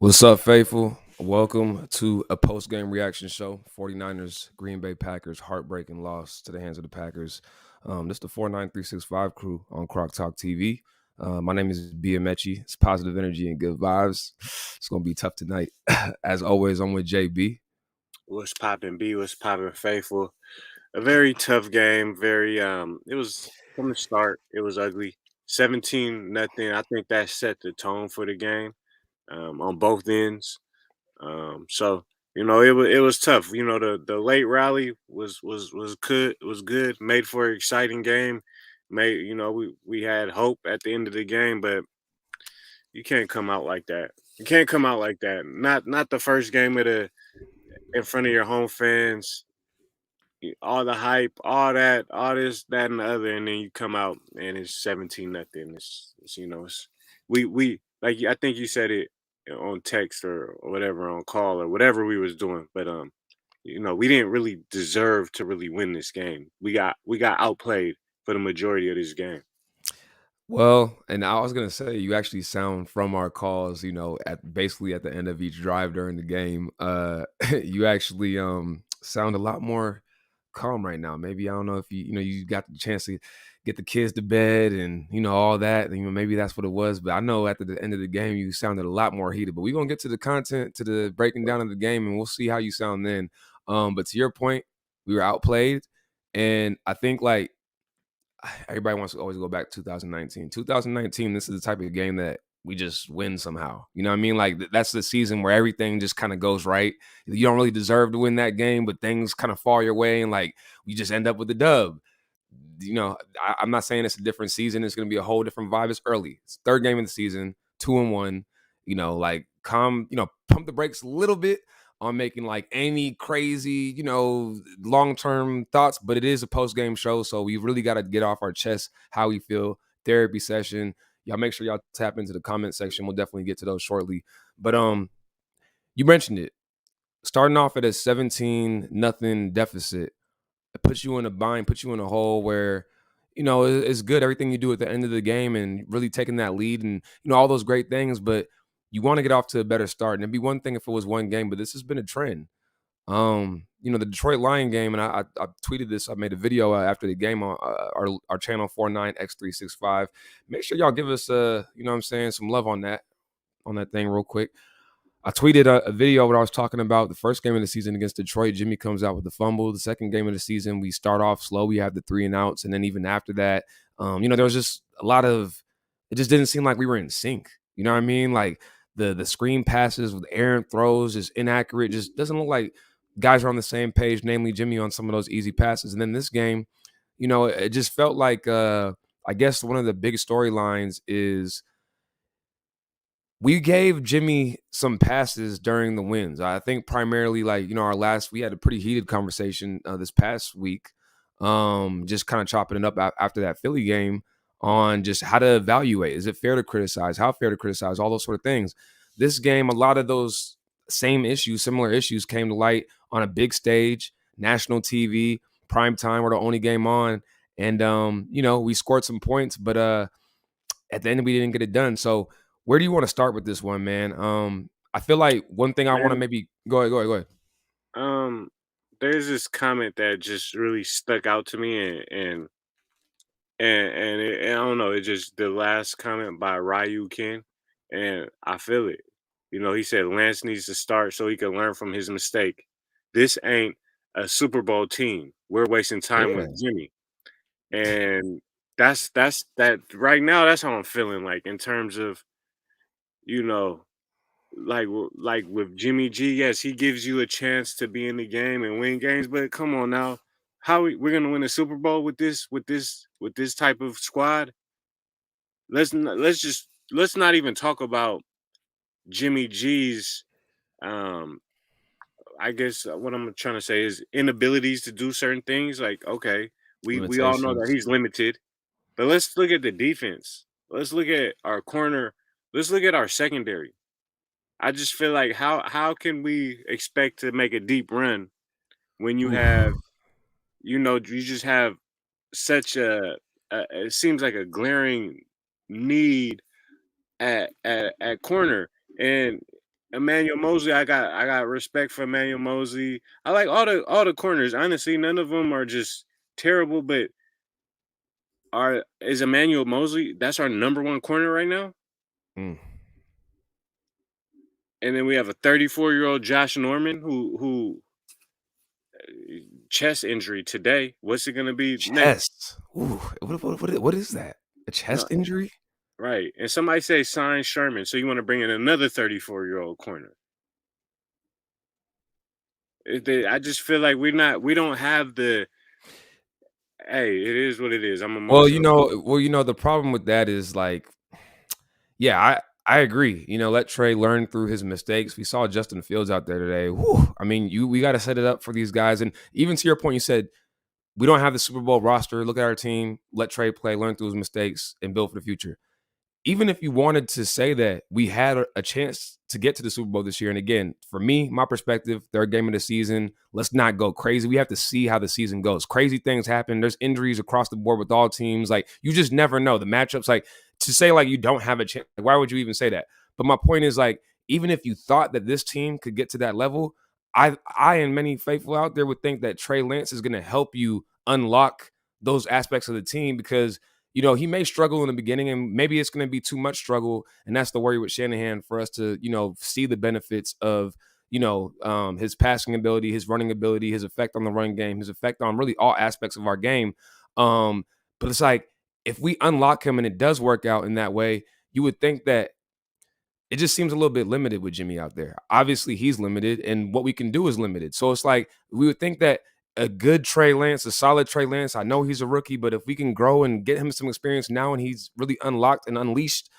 What's up, faithful? Welcome to a post-game reaction show. 49ers, Green Bay Packers, heartbreaking loss to the hands of the Packers. This is the 49365 crew on Croc Talk TV. My name is B Amechi. It's positive energy and good vibes. It's going to be tough tonight. As always, I'm with JB. What's poppin' B? What's poppin' faithful? A very tough game. It was from the start. It was ugly. 17-0. I think that set the tone for the game on both ends. It was tough. The late rally was good. Was good. Made for an exciting game. We had hope at the end of the game, but you can't come out like that. You can't come out like that. Not the first game of the in front of your home fans, all the hype, all that, all this, that, and the other, and then you come out and it's 17-0. We like I think you said it on text or whatever, on call or whatever we was doing, but we didn't really deserve to really win this game. We got outplayed for the majority of this game. Well, and I was gonna say you actually sound from our calls, at basically at the end of each drive during the game. You actually sound a lot more calm right now. Maybe I don't know if you got the chance to get the kids to bed and all that. And, maybe that's what it was. But I know at the end of the game you sounded a lot more heated. But we're gonna get to the content, to the breaking down of the game, and we'll see how you sound then. But to your point, we were outplayed, and I think like everybody wants to always go back to 2019. 2019, this is the type of game that we just win somehow. You know what I mean? Like that's the season where everything just kind of goes right. You don't really deserve to win that game, but things kind of fall your way and like you just end up with the dub. I'm not saying it's a different season. It's going to be a whole different vibe. It's early. It's third game of the season, 2-1. Like calm, pump the brakes a little bit on making like any crazy, long-term thoughts, but it is a post-game show, so we really got to get off our chest how we feel. Therapy session. Y'all make sure y'all tap into the comment section. We'll definitely get to those shortly. But you mentioned it. Starting off at a 17-0 deficit, it puts you in a bind, puts you in a hole where it's good everything you do at the end of the game and really taking that lead and all those great things, but you want to get off to a better start. And it'd be one thing if it was one game, but this has been a trend. The Detroit Lion game, and I tweeted this. I made a video after the game on our channel 49x365. Make sure y'all give us some love on that thing real quick. I tweeted a video where I was talking about the first game of the season against Detroit. Jimmy comes out with the fumble. The second game of the season, we start off slow. We have the 3 and outs. And then even after that, there was just a lot of, it just didn't seem like we were in sync. You know what I mean? Like the screen passes with errant throws is inaccurate. Just doesn't look like guys are on the same page, namely Jimmy on some of those easy passes. And then this game, it just felt like, I guess one of the big storylines is we gave Jimmy some passes during the wins. I think primarily we had a pretty heated conversation this past week, just kind of chopping it up after that Philly game on just how to evaluate. Is it fair to criticize? How fair to criticize? All those sort of things. This game, a lot of those similar issues came to light on a big stage, national TV, prime time. We're the only game on. And, we scored some points, but at the end, we didn't get it done. So where do you want to start with this one, man? I feel like one thing I want to Man, maybe go ahead. um, there's this comment that just really stuck out to me, and I don't know, it's just the last comment by Ryu Ken, and I feel it. He said Lance needs to start so he can learn from his mistake. This ain't a Super Bowl team. We're wasting time Yeah, with Jimmy, and that's that right now. That's how I'm feeling. Like in terms of you know, like with Jimmy G. Yes, he gives you a chance to be in the game and win games, but come on now. We're gonna win a Super Bowl with this type of squad? Let's not even talk about Jimmy G's um I guess what I'm trying to say is inabilities to do certain things. Like, okay, we all know that limitations. he's limited, but let's look at the defense. Let's look at our corner. Let's look at our secondary. I just feel like how can we expect to make a deep run when you Oof. have you just have such a it seems like a glaring need at corner. And Emmanuel Mosley, I got respect for Emmanuel Mosley. I like all the corners. Honestly, none of them are just terrible, but are is Emmanuel Mosley, that's our number one corner right now. Mm. And then we have a 34-year-old Josh Norman who chest injury today. What's it gonna be next? Chest. Ooh, what is that? A No, chest injury? right. And somebody say sign Sherman. So you want to bring in another 34-year-old corner. I just feel like we don't have the hey, it is what it is. I'm emotional. The problem with that is like, yeah, I agree. Let Trey learn through his mistakes. We saw Justin Fields out there today. Whew, I mean, we got to set it up for these guys. And even to your point, you said we don't have the Super Bowl roster. Look at our team. Let Trey play, learn through his mistakes, and build for the future. Even if you wanted to say that we had a chance to get to the Super Bowl this year, and again, for me, my perspective, third game of the season, let's not go crazy. We have to see how the season goes. Crazy things happen. There's injuries across the board with all teams. Like, you just never know. The matchups, like, to say, like, you don't have a chance, like, why would you even say that? But my point is, like, even if you thought that this team could get to that level, I and many faithful out there would think that Trey Lance is going to help you unlock those aspects of the team because he may struggle in the beginning and maybe it's going to be too much struggle. And that's the worry with Shanahan for us to, see the benefits of, his passing ability, his running ability, his effect on the run game, his effect on really all aspects of our game. But it's like, if we unlock him and it does work out in that way, you would think that it just seems a little bit limited with Jimmy out there. Obviously, he's limited, and what we can do is limited. So it's like we would think that a good Trey Lance, a solid Trey Lance, I know he's a rookie, but if we can grow and get him some experience now and he's really unlocked and unleashed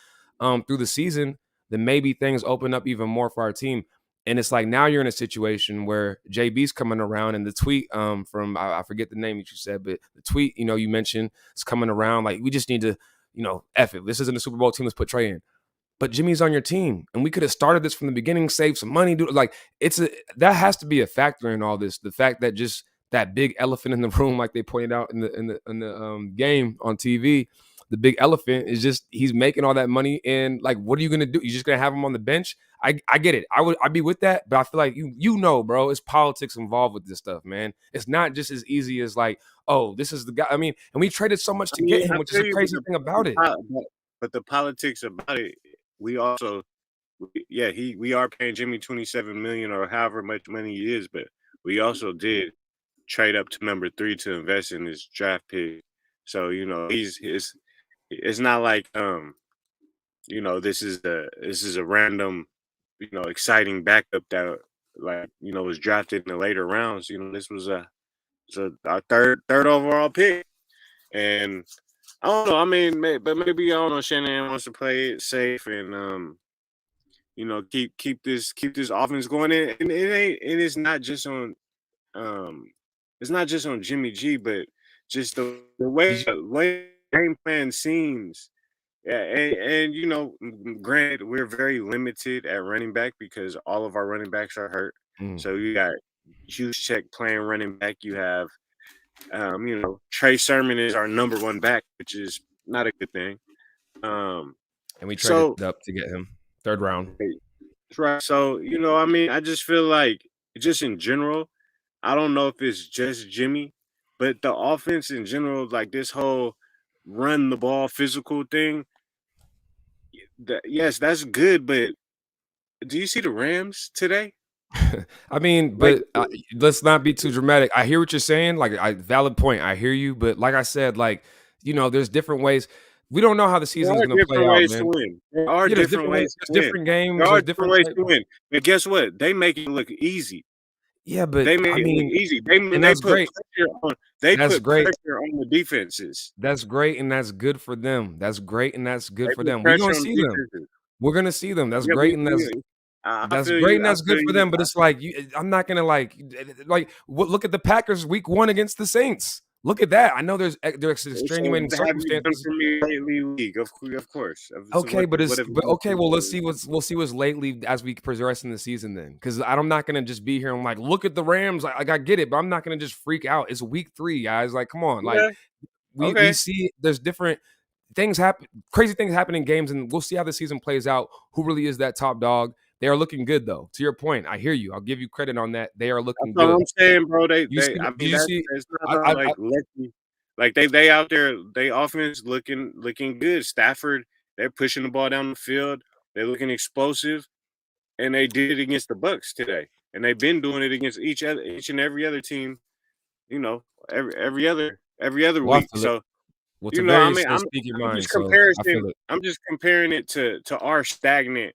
through the season, then maybe things open up even more for our team. And it's like now you're in a situation where JB's coming around and the tweet from I forget the name that you said, but the tweet, you mentioned is coming around. Like, we just need to, F it. This isn't a Super Bowl team. Let's put Trey in, but Jimmy's on your team, and we could have started this from the beginning, saved some money. Like, that has to be a factor in all this. The fact that just that big elephant in the room, like they pointed out in the game on TV, the big elephant is just he's making all that money, and like, what are you gonna do? You're just gonna have him on the bench? I get it. I'd be with that, but I feel like bro, it's politics involved with this stuff, man. It's not just as easy as like, oh, this is the guy. I mean, and we traded so much I to get mean, him, I which is feel a you, crazy thing about it. but the politics about it, we also yeah, we are paying Jimmy 27 million or however much money he is, but we also did trade up to number 3 to invest in his draft pick. So, it's not like this is a random, exciting backup that like, was drafted in the later rounds. This was our third overall pick. And I don't know. I mean, but maybe I don't know. Shanahan wants to play it safe and keep this offense going. And it ain't. And um, it's not just on Jimmy G, but just the way Did the game plan seems. Yeah, and granted, we're very limited at running back because all of our running backs are hurt. you? So you got Check playing running back. You have Trey Sermon is our number one back, which is not a good thing. Um, And we traded so up to get him. Third round. right, so I mean, I just feel like just in general, I don't know if it's just Jimmy, but the offense in general, like this whole run the ball physical thing, yes, that's good, but do you see the Rams today? I mean, Like, but let's not be too dramatic. I hear what you're saying. Like, valid point. I hear you. But like I said, like, there's different ways. We don't know how the there season's are going to play different out, ways to man. win. There are Yeah, there's different different ways. ways to There's win. different There games. are There's different different. ways to win. But guess what? They make it look easy. Yeah, but They make I it look mean, easy. They and they that's put great. pressure on. They That's put great. pressure on the defenses. That's great, and that's good for them. That's great, and that's good They for put them. We gonna pressure on see them. defenses. We're gonna see them. That's Yeah, great, and I that's feel great, you. and I that's feel good for you. them. But it's like I'm not gonna look at the Packers week 1 against the Saints. Look at that. I know there's So extenuating have you done circumstances. for me lately, league? Of course. So Okay, what have you done for okay. me Well, lately? we'll see what's lately as we progress in the season then, because I'm not gonna just be here and like look at the Rams. Like, I get it, but I'm not gonna just freak out. It's week 3, guys. Like, come on. Like, Okay. we Okay. see there's different things happen, crazy things happen in games, and we'll see how the season plays out. Who really is that top dog? They are looking good though. To your point, I hear you. I'll give you credit on that. They are That's looking all good. I'm saying, bro. You see? I Do mean you see? that's not I about like lucky. Like they out there, they offense looking good. Stafford, they're pushing the ball down the field. They're looking explosive, and they did it against the Bucks today. And they've been doing it against each and every other team. You know, every other well, I week. feel it. So Well, you to know, I very mean, so speak your I'm just mind. So I comparison. feel it. I'm just comparing it to our stagnant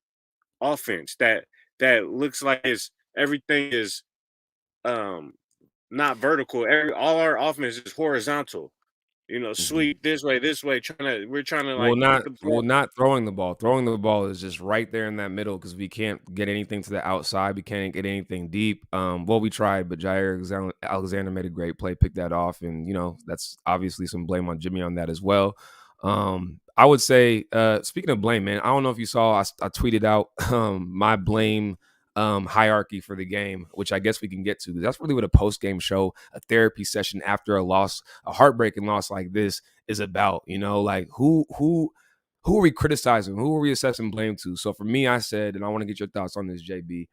offense that looks like it's everything is um not vertical. All our offense is horizontal. You know, Mhm. sweep this way. We're trying to Well, like put not the well, ball. not throwing the ball. Throwing the ball is just right there in that middle because we can't get anything to the outside. We can't get anything deep. Well, we tried, but Alexander made a great play, picked that off, and that's obviously some blame on Jimmy on that as well. I would say, speaking of blame, man, I don't know if you saw, I tweeted out my blame hierarchy for the game, which I guess we can get to. That's really what a post game show, a therapy session after a loss, a heartbreaking loss like this is about. Like who are we criticizing? Who are we assessing blame to? So for me, I said, and I want to get your thoughts on this, JB.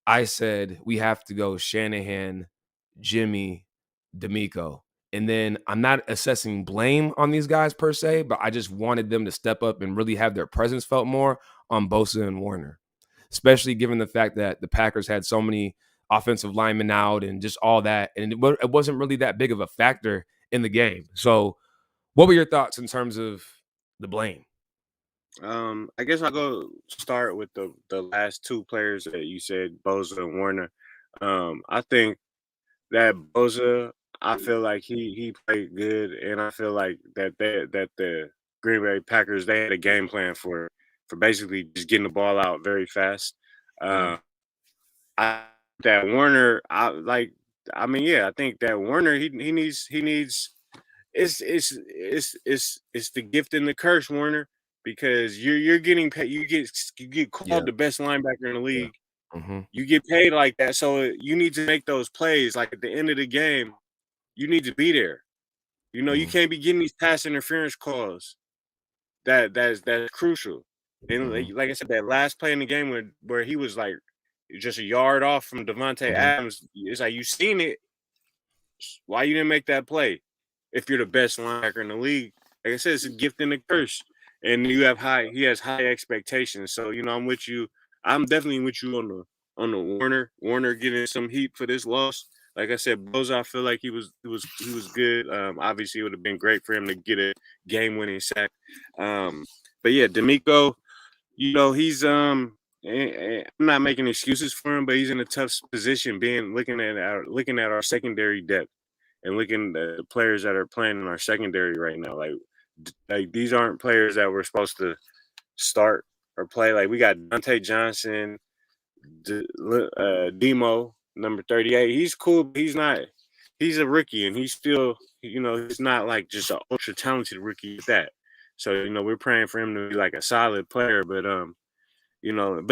I said we have to go Shanahan, Jimmy, D'Amico. And then I'm not assessing blame on these guys per se, but I just wanted them to step up and really have their presence felt more on Bosa and Warner, especially given the fact that the Packers had so many offensive linemen out and just all that. And it wasn't really that big of a factor in the game. So what were your thoughts in terms of the blame? I guess I'll go start with the last two players that you said, Boza and Warner. I think that Boza, I feel like he played good, and I feel like that the Green Bay Packers they had a game plan for basically just getting the ball out very fast. Mm, Uh, I that Warner, I mean, yeah, I think that Warner he needs it's the gift and the curse, Warner, because you're getting paid. You get called yeah, the best linebacker in the yeah. league. Mhm, You get paid like that, so you need to make those plays. Like at the end of the game, you need to be there. You know, you mhm, can't be getting these pass interference calls. That's crucial. And mhm, like I said, that last play in the game where he was like just a yard off from Devontae mhm, Adams, it's like you seen it. Why you didn't make that play? If you're the best linebacker in the league, like I said, it's a gift and a curse. And you have high. He has high expectations. So you know, I'm with you. I'm definitely with you on the Warner. Warner getting some heat for this loss. Like I said, Boza, I feel like he was good. Obviously, it would have been great for him to get a game-winning sack. Um, but yeah, D'Amico, you know, I'm not making excuses for him, but he's in a tough position, being looking at our secondary depth and looking at the players that are playing in our secondary right now. Like these aren't players that we're supposed to start or play. Like we got Dante Johnson, Demo, number 38. He's cool, but he's not. He's a rookie, and he's still, he's not like just an ultra talented rookie at that. So we're praying for him to be like a solid player. But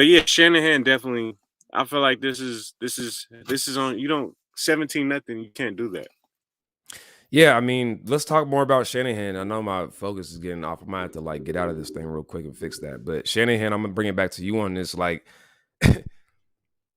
yeah, Shanahan definitely. I feel like this is on. You don't 17-0. You can't do that. Yeah, I mean, let's talk more about Shanahan. I know my focus is getting off. I might have to like get out of this thing real quick and fix that. But Shanahan, I'm gonna bring it back to you on this. Like,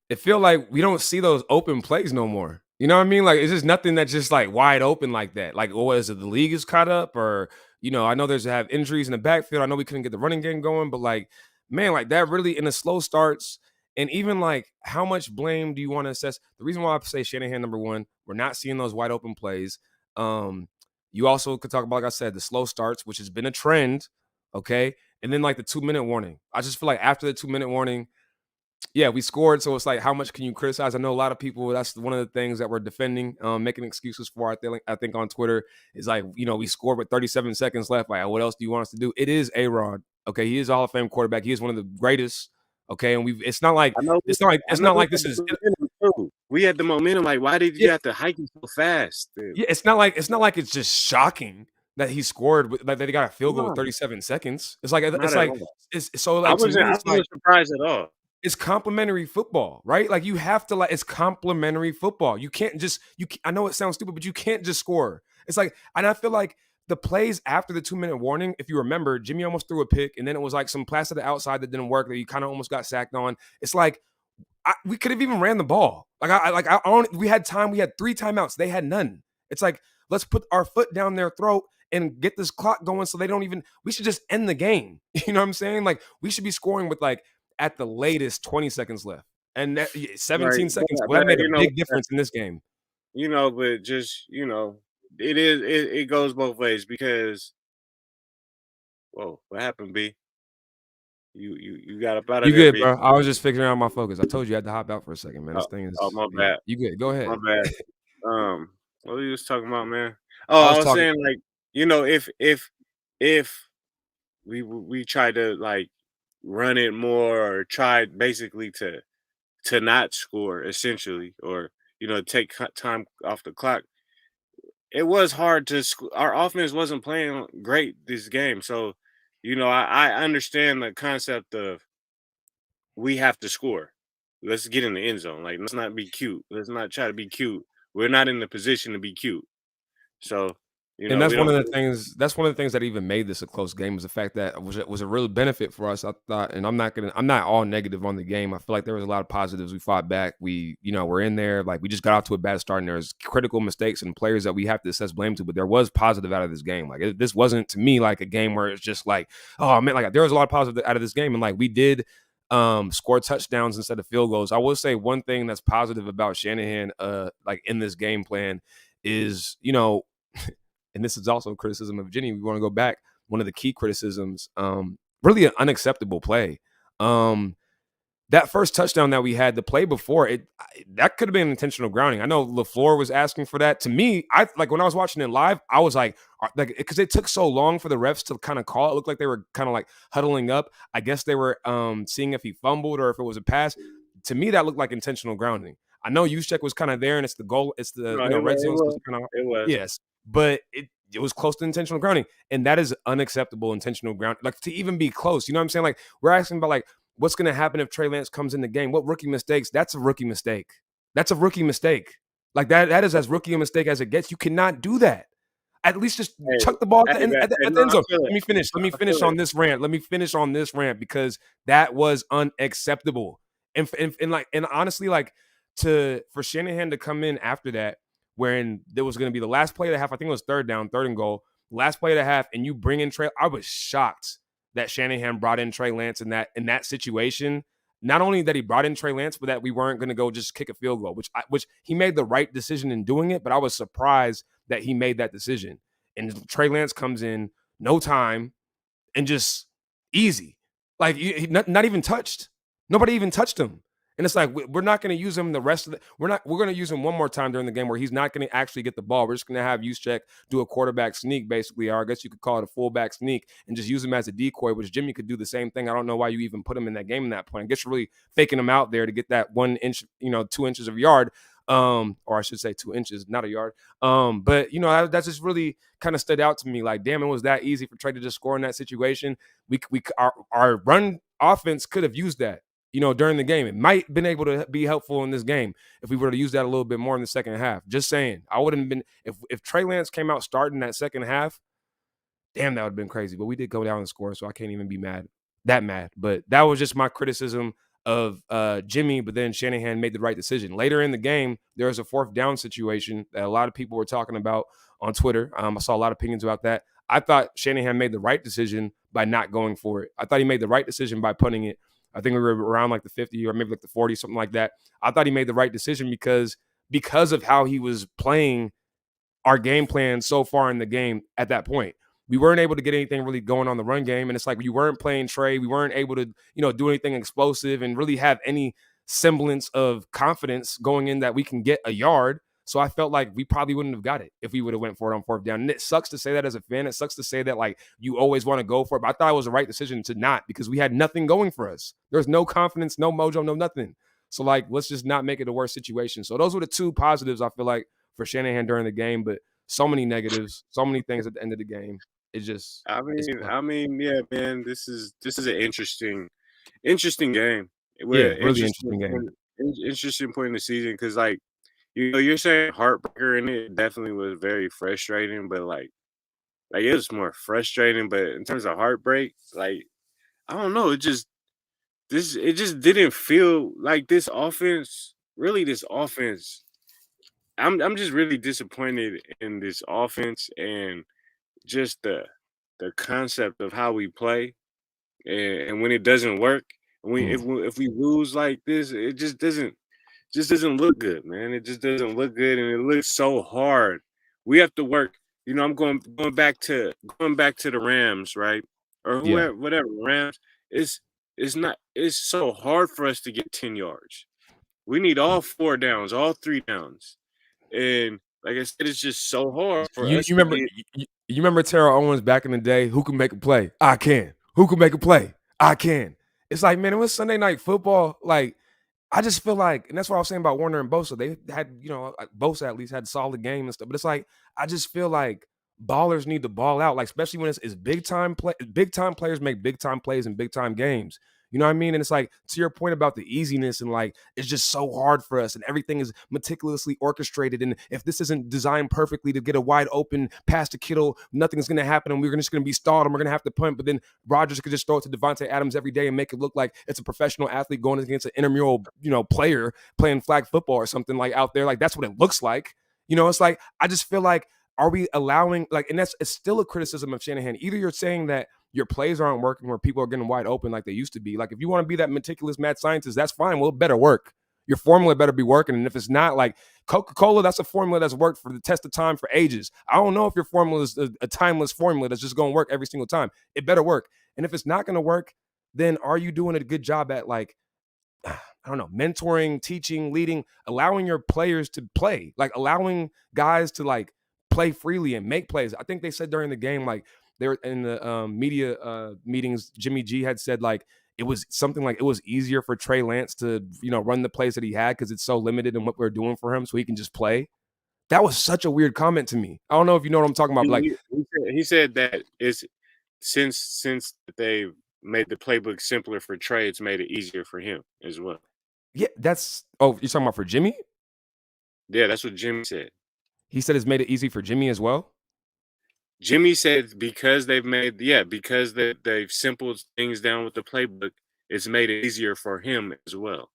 it feel like we don't see those open plays no more. You know what I mean? Like, it's just nothing that's just like wide open like that. Like, or is it the league is caught up, or I know there's have injuries in the backfield. I know we couldn't get the running game going, but like, man, like that really in the slow starts, and even like how much blame do you want to assess? The reason why I say Shanahan number one, we're not seeing those wide open plays. Um, you also could talk about, like I said, the slow starts, which has been a trend. Okay, and then like the 2 minute warning. I just feel like after the 2 minute warning, yeah, we scored. So it's like, how much can you criticize? I know a lot of people, that's one of the things that we're defending, making excuses for. I think on Twitter is like, we scored with 37 seconds left. Like, what else do you want us to do? It is A-Rod. Okay. He is a Hall of Fame quarterback. He is one of the greatest. Okay. And it's not like, I know. I it's know not we like had this the is, momentum too. We had the momentum. Like, why did yeah, you have to hike it so fast? Dude? yeah. It's not like it's just shocking that he scored like that he got a field goal with No, 37 seconds. It's like, not at all. it's so I like to wasn't. me, I it's like, wasn't surprised at all. it's complementary football, right? Like you have to it's complementary football. You can't just I know it sounds stupid, but you can't just score. It's like, and I feel like the plays after the 2-minute warning, if you remember, Jimmy almost threw a pick, and then it was like some pass to the outside that didn't work that you kind of almost got sacked on. It's like we could have even ran the ball. I don't. We had time. We had 3 timeouts. They had none. It's like let's put our foot down their throat and get this clock going so they don't even. We should just end the game. You know what I'm saying? Like we should be scoring with like at the latest 20 seconds left, and that, Right, 17 seconds. Well, but that made a you know, big difference in this game. but just it goes both ways because whoa, what happened, B? You got up out of You there, good, B. bro? I was just figuring out my focus. I told you I had to hop out for a second, man. Oh, This thing oh, is my yeah. bad, You good? Go my ahead. bad. What were you was talking about, man? Oh, I I was was talking. saying like, if we tried to like run it more or tried basically to not score essentially or take time off the clock, it was hard to our offense wasn't playing great this game. So I understand the concept of we have to score. Let's get in the end zone. Like, let's not be cute. Let's not try to be cute. We're not in the position to be cute. So, And we that's one don't. of the things. That's one of the things that even made this a close game was the fact that was a real benefit for us. I thought, and I'm not all negative on the game. I feel like there was a lot of positives. We fought back. We're in there. Like we just got out to a bad start, and there's critical mistakes and players that we have to assess blame to. But there was positive out of this game. Like this wasn't to me like a game where it's just like, oh man, like there was a lot of positive out of this game, and like we did score touchdowns instead of field goals. I will say one thing that's positive about Shanahan, like in this game plan, is and this is also a criticism of Jenny. We want to go back. One of the key criticisms, really an unacceptable play. That first touchdown that we had, the play before it, that could have been intentional grounding. I know LaFleur was asking for that. To me, I like when I was watching it live, I was like because it took so long for the refs to kind of call. It looked like they were kind of like huddling up. I guess they were seeing if he fumbled or if it was a pass. To me, that looked like intentional grounding. I know Juszczyk was kind of there, and it's the goal. It's the No, red it zone, so it's was. kind of It was. yes, but it was close to intentional grounding, and that is unacceptable intentional ground. Like to even be close, you know what I'm saying? Like we're asking about like what's going to happen if Trey Lance comes in the game? What rookie mistakes? That's a rookie mistake. That's a rookie mistake. Like that is as rookie a mistake as it gets. You cannot do that. At least just Hey, chuck the ball at the hey, end that, hey, at the no, end I zone. feel Let it. me finish. Let me I feel finish it. on this rant. Let me finish on this rant because that was unacceptable. And honestly, like for Shanahan to come in after that, when there was going to be the last play of the half, I think it was third down, third and goal, last play of the half, and you bring in Trey. I was shocked that Shanahan brought in Trey Lance in that situation. Not only that he brought in Trey Lance, but that we weren't going to go just kick a field goal, which he made the right decision in doing it. But I was surprised that he made that decision. And Trey Lance comes in, no time, and just easy. Like not even touched. Nobody even touched him. And it's like we're not going to use him the rest of the. We're going to use him one more time during the game where he's not going to actually get the ball. We're just going to have Juszczyk do a quarterback sneak, basically, or I guess you could call it a fullback sneak, and just use him as a decoy. Which Jimmy could do the same thing. I don't know why you even put him in that game in that point. I guess you're really faking him out there to get that 1 inch, 2 inches of yard, or I should say 2 inches, not a yard. But that just really kind of stood out to me. Like, damn, it was that easy for Trey to just score in that situation. Our run offense could have used that, during the game. It might have been able to be helpful in this game if we were to use that a little bit more in the second half. Just saying, I wouldn't have been if Trey Lance came out starting that second half. Damn, that would have been crazy. But we did go down and score, so I can't even be mad. But that was just my criticism of Jimmy. But then Shanahan made the right decision. Later in the game, there was a fourth down situation that a lot of people were talking about on Twitter. I saw a lot of opinions about that. I thought Shanahan made the right decision by not going for it. I thought he made the right decision by putting it. I think we were around like the 50 or maybe like the 40, something like that. I thought he made the right decision because of how he was playing our game plan so far in the game at that point. We weren't able to get anything really going on the run game. And it's like we weren't playing Trey. We weren't able to, do anything explosive and really have any semblance of confidence going in that we can get a yard. So I felt like we probably wouldn't have got it if we would have went for it on fourth down. And it sucks to say that as a fan. It sucks to say that like you always want to go for it. But I thought it was the right decision to not because we had nothing going for us. There's no confidence, no mojo, no nothing. So like let's just not make it a worse situation. So those were the two positives I feel like for Shanahan during the game. But so many negatives, so many things at the end of the game. It's just it's tough. Yeah, man. This is an interesting game. Yeah, We're really interesting game. interesting point in the season because like you're saying heartbreaker and it definitely was very frustrating, but like Like it was more frustrating, but in terms of heartbreak, like I don't know, it just didn't feel like this offense. Really, this offense. I'm just really disappointed in this offense and just the concept of how we play. And when it doesn't work, and Mm, if we lose like this, it just doesn't look good, man. It just doesn't look good, and it looks so hard. We have to work. I'm going back to the Rams, right? Or yeah. whoever, whatever Rams. It's it's not. It's so hard for us to get 10 yards. We need all four downs, all three downs, and like I said, it's just so hard for You us you to remember get. you remember Terrell Owens back in the day? Who can make a play? I can. Who can make a play? I can. It's like, man, it was Sunday night football. Like, I just feel like, and that's what I was saying about Warner and Bosa. They had, Bosa at least had solid game and stuff. But it's like, I just feel like ballers need to ball out, like especially when it's big time play. Big time players make big time plays in big time games. You know what I mean? And it's like, to your point about the easiness and like it's just so hard for us and everything is meticulously orchestrated. And if this isn't designed perfectly to get a wide open pass to Kittle, nothing's gonna happen and we're just gonna be stalled and we're gonna have to punt. But then Rodgers could just throw it to Devontae Adams every day and make it look like it's a professional athlete going against an intramural, player playing flag football or something like out there. Like that's what it looks like. It's like I just feel like, are we allowing like, and it's still a criticism of Shanahan. Either you're saying that your plays aren't working where people are getting wide open like they used to be. Like if you want to be that meticulous mad scientist, that's fine. Well, it better work. Your formula better be working. And if it's not, like Coca-Cola, that's a formula that's worked for the test of time for ages. I don't know if your formula is a timeless formula that's just going to work every single time. It better work. And if it's not going to work, then are you doing a good job at like, I don't know, mentoring, teaching, leading, allowing your players to play, like allowing guys to like play freely and make plays. I think they said during the game, like they're in the media meetings, Jimmy G had said like it was something like it was easier for Trey Lance to, run the plays that he had because it's so limited in what we're doing for him so he can just play. That was such a weird comment to me. I don't know if you know what I'm talking about, but like, He said that it's since they made the playbook simpler for Trey, it's made it easier for him as well. yeah, you're talking about for Jimmy? Yeah, that's what Jimmy said. He said it's made it easy for Jimmy as well. Jimmy said because because they've simpled things down with the playbook, it's made it easier for him as well.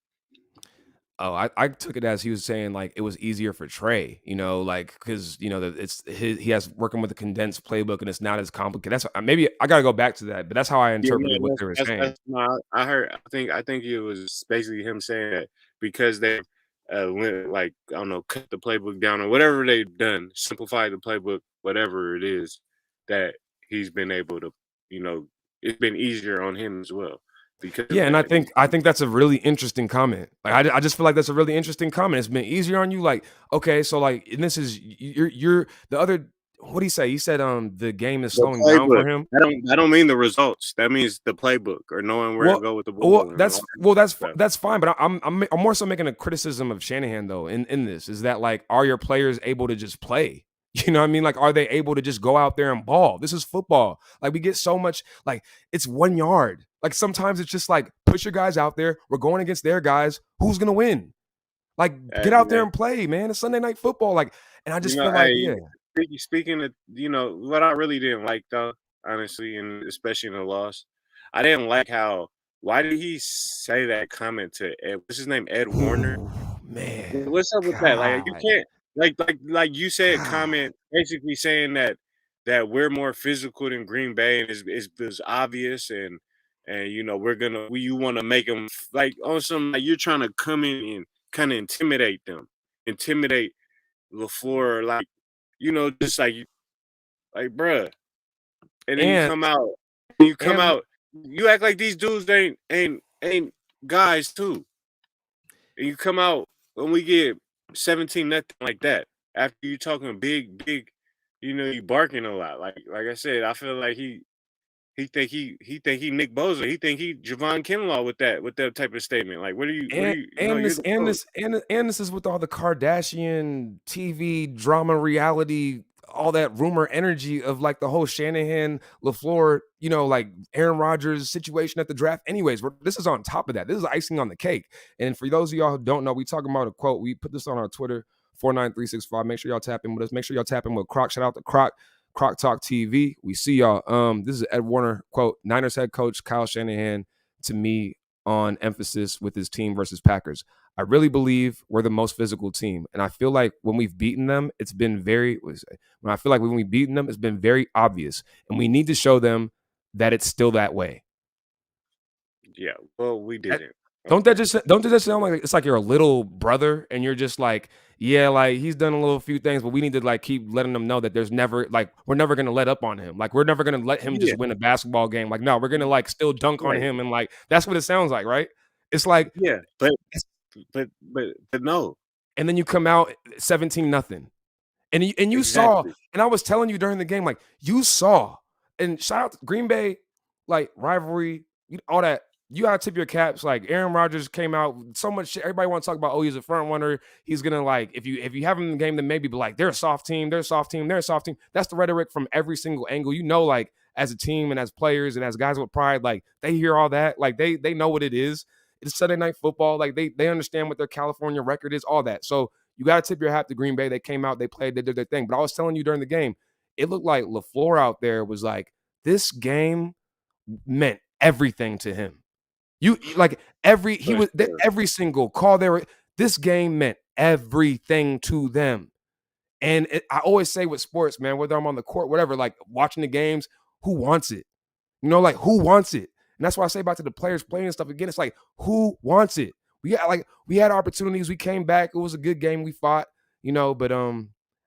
Oh, I took it as he was saying like it was easier for Trey, like because that he has working with a condensed playbook and it's not as complicated. That's maybe I gotta go back to that, but that's how I Yeah, interpreted what no, they were saying. that's no, I heard. I think it was basically him saying that because they went like I don't know, cut the playbook down or whatever they've done, simplify the playbook, whatever it is, that he's been able to, you know, it's been easier on him as well because of Yeah, and I that. think I think that's a really interesting comment. Like I just feel like that's a really interesting comment. It's been easier on you. Like okay, so like and this is you're the other. What did he say? He said the game is The slowing down playbook. for him. I don't mean the results. That means the playbook or knowing where to Well, go with the well, ball and that's all well, that that's stuff. that's fine. But I'm more so making a criticism of Shanahan though. In this is that like, are your players able to just play? You know what I mean? Like, are they able to just go out there and ball? This is football. Like, we get so much like it's 1 yard. Like sometimes it's just like push your guys out there. We're going against their guys. Who's gonna win? Like, Hey get out there man, and play, man. It's Sunday night football. Like, and I just feel like, hey, yeah, speaking of, what I really didn't like though, honestly, and especially in the loss, I didn't like how. Why did he say that comment to Ed? What's his name? Ed Warner. ooh, man, What's up with that? Like you God, can't like you said, God. comment basically saying that we're more physical than Green Bay and is obvious and you want to make them like on some like you're trying to come in and kind of intimidate them, intimidate LaFleur, like just like bruh. And then And you come and out, you act like these dudes ain't guys too. And you come out when we get 17 nothing like that. After you talking big, you barking a lot. Like I said, I feel like he think he Nick Bosa. He think he Javon Kinlaw with that type of statement. Like what are And you and you're this the and coach. this and this is with all the Kardashian TV drama reality, all that rumor energy of like the whole Shanahan, LaFleur, like Aaron Rodgers situation at the draft. Anyways, this is on top of that. This is icing on the cake. And for those of y'all who don't know, we talking about a quote. We put this on our Twitter 49365. Make sure y'all tap in with us. Make sure y'all tap in with Croc. Shout out to Croc. Croc Talk TV. We see y'all. This is Ed Warner quote, Niners head coach Kyle Shanahan to me on emphasis with his team versus Packers. I really believe we're the most physical team. And I feel like when we've beaten them, it's been very, when I feel like when we've beaten them, it's been very obvious. And we need to show them that it's still that way. Yeah, well, we didn't. Don't that Okay. just sound like it's like you're a little brother and you're just like, yeah, like he's done a little few things, but we need to like keep letting them know that there's never like we're never gonna let up on him. Like we're never gonna let him Yeah, just win a basketball game. Like, no, we're gonna like still dunk on right. him and like that's what it sounds like, right? It's like Yeah, but no. and then you come out 17 nothing. And you saw, Exactly. and I was telling you during the game, like you saw, and shout out to Green Bay, like rivalry, all that. You gotta tip your caps. Like Aaron Rodgers came out so much shit. Everybody wants to talk about, oh, he's a front runner. He's gonna like if you have him in the game, then maybe be like they're a soft team, they're a soft team, they're a soft team. That's the rhetoric from every single angle. You know, like as a team and as players and as guys with pride, like they hear all that. Like they know what it is. It's Sunday night football. Like they understand what their California record is, all that. So you got to tip your hat to Green Bay. They came out, they played, they did their thing. But I was telling you during the game, it looked like LaFleur out there was like, this game meant everything to him. You like he For was sure. every single call there. This game meant everything to them. And I always say with sports, man, whether I'm on the court, whatever, like watching the games, who wants it? You know, like who wants it? And that's why I say back to the players playing and stuff again. It's like who wants it? We had opportunities. We came back. It was a good game. We fought, you know. But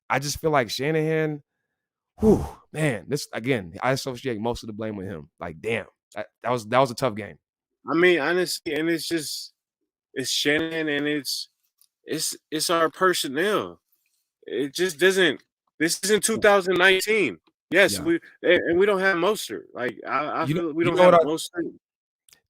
I just feel like Shanahan. Whew, man, this again. I associate most of the blame with him. Like, damn, that was a tough game. I mean, honestly, and it's Shannon and it's our personnel. It just doesn't. This isn't 2019. Yes, Yeah, we don't have Mostert. Like I you know, feel like we you don't know what have I Mostert.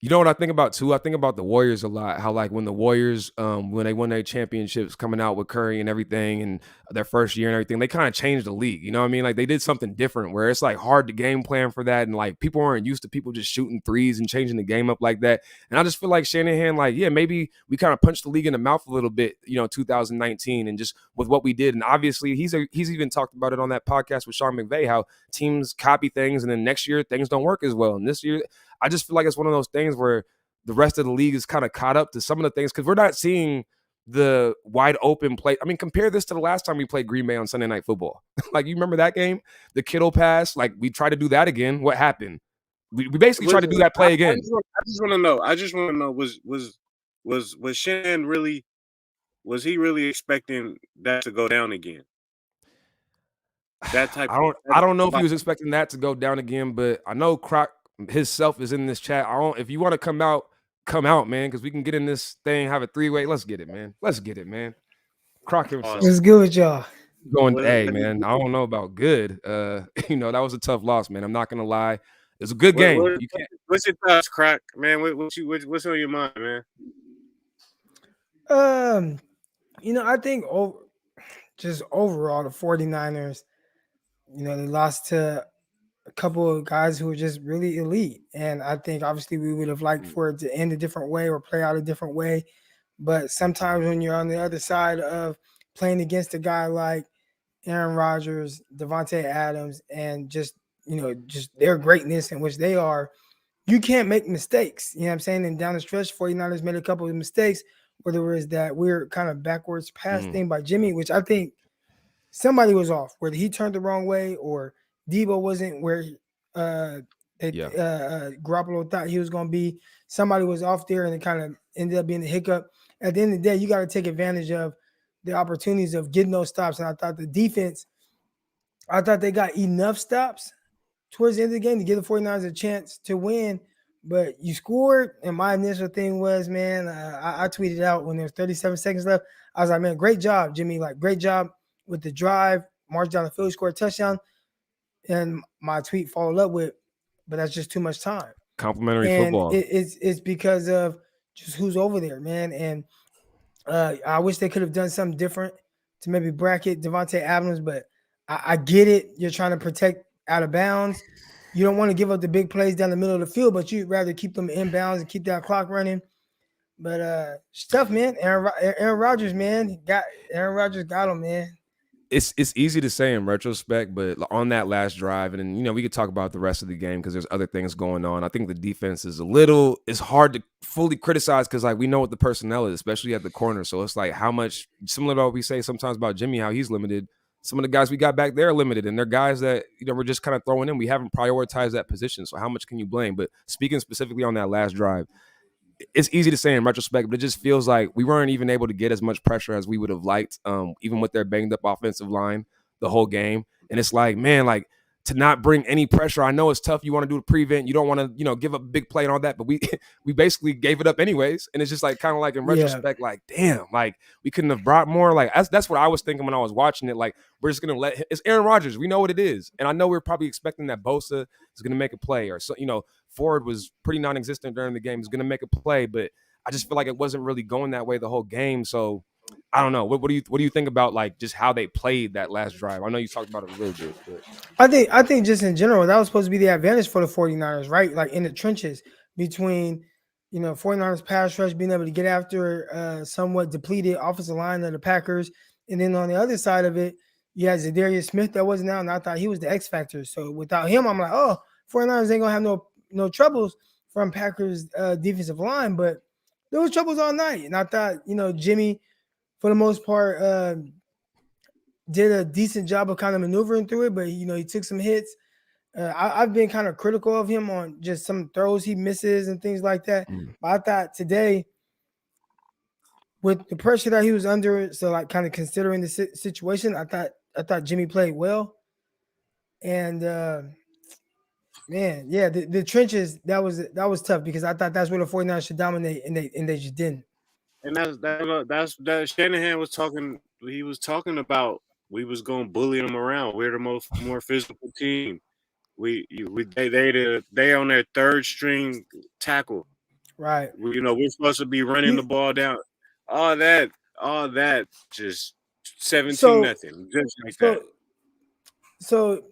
You know what I think about too? I think about the Warriors a lot. How like when the Warriors, when they won their championships, coming out with Curry and everything, and their first year and everything, they kind of changed the league. You know what I mean? Like they did something different where it's like hard to game plan for that, and like people aren't used to people just shooting threes and changing the game up like that. And I just feel like Shanahan, like yeah, maybe we kind of punched the league in the mouth a little bit, 2019, and just with what we did. And obviously, he's even talked about it on that podcast with Sean McVay, how teams copy things, and then next year things don't work as well. And this year, I just feel like it's one of those things where the rest of the league is kind of caught up to some of the things because we're not seeing the wide open play. I mean, compare this to the last time we played Green Bay on Sunday Night Football. Like, you remember that game? The Kittle pass, like we tried to do that again. What happened? We basically tried to do that play again. I just want to know. I just want to know was Shannon really was he really expecting that to go down again? That type of I don't know if he like, was expecting that to go down again, but I know Croc himself is in this chat. If you want to come out, man, because we can get in this thing, have a three-way. Let's get it, man. Let's get it, man. Croc himself. What's good with y'all? Going, what, hey, man, I don't know about good. That was a tough loss, man. I'm not gonna lie. It was a good game. You can't. what's your thoughts, Croc? Man, what's on your mind, man? Um, I think just overall the 49ers, they lost to a couple of guys who were just really elite. And I think obviously we would have liked for it to end a different way or play out a different way. But sometimes when you're on the other side of playing against a guy like Aaron Rodgers, Devontae Adams, and just their greatness in which they are, you can't make mistakes. You know what I'm saying? And down the stretch, 49ers made a couple of mistakes, whether it was that weird kind of backwards pass thing by Jimmy, which I think somebody was off, whether he turned the wrong way or Debo wasn't where Garoppolo thought he was going to be. Somebody was off there and it kind of ended up being a hiccup. At the end of the day, you got to take advantage of the opportunities of getting those stops. And I thought the defense, they got enough stops towards the end of the game to give the 49ers a chance to win. But you scored, and my initial thing was, man, I tweeted out when there was 37 seconds left. I was like, man, great job, Jimmy. Like, great job with the drive, march down the field, score a touchdown. And my tweet followed up with, but that's just too much time. Complimentary And football. it's because of just who's over there, man. And I wish they could have done something different to maybe bracket Devontae Adams, but I get it. You're trying to protect out of bounds. You don't want to give up the big plays down the middle of the field, but you'd rather keep them inbounds and keep that clock running. But it's tough, man. Aaron Rodgers, man. Aaron Rodgers got him, man. it's easy to say in retrospect, but on that last drive, and then we could talk about the rest of the game because there's other things going on. I think the defense is it's hard to fully criticize because like we know what the personnel is, especially at the corner. So it's like how much similar to what we say sometimes about Jimmy, how he's limited. Some of the guys we got back there are limited, and they're guys that we're just kind of throwing in. We haven't prioritized that position, so how much can you blame? But speaking specifically on that last drive, it's easy to say in retrospect, but it just feels like we weren't even able to get as much pressure as we would have liked, even with their banged up offensive line the whole game. And it's like, man, like to not bring any pressure. I know it's tough. You want to do the prevent. You don't want to, give up a big play and all that, but we we basically gave it up anyways. And it's just like kind of like in Yeah, retrospect, like, damn, like we couldn't have brought more. Like that's what I was thinking when I was watching it. Like, we're just gonna it's Aaron Rodgers. We know what it is. And I know we're probably expecting that Bosa is gonna make a play or so, Ford was pretty non-existent during the game. He's gonna make a play, but I just feel like it wasn't really going that way the whole game. So I don't know. What do you think about like just how they played that last drive? I know you talked about it a little bit, but I think just in general, that was supposed to be the advantage for the 49ers, right? Like in the trenches between, 49ers pass rush being able to get after somewhat depleted offensive line of the Packers. And then on the other side of it, you had Zadarius Smith that wasn't out, and I thought he was the X factor. So without him, I'm like, oh, 49ers ain't gonna have no troubles from Packers defensive line, but there was troubles all night. And I thought, Jimmy, for the most part, did a decent job of kind of maneuvering through it, but he took some hits. I've been kind of critical of him on just some throws he misses and things like that. mm, But I thought today, with the pressure that he was under, so like kind of considering the situation, I thought Jimmy played well. And man, yeah, the trenches that was tough because I thought that's where the 49ers should dominate, and they just didn't. And that's that Shanahan was talking. He was talking about we was gonna bully them around. We're the more physical team. They on their third string tackle. Right. We're supposed to be running the You ball down. All that, all that, just 17 so nothing, just like that. so so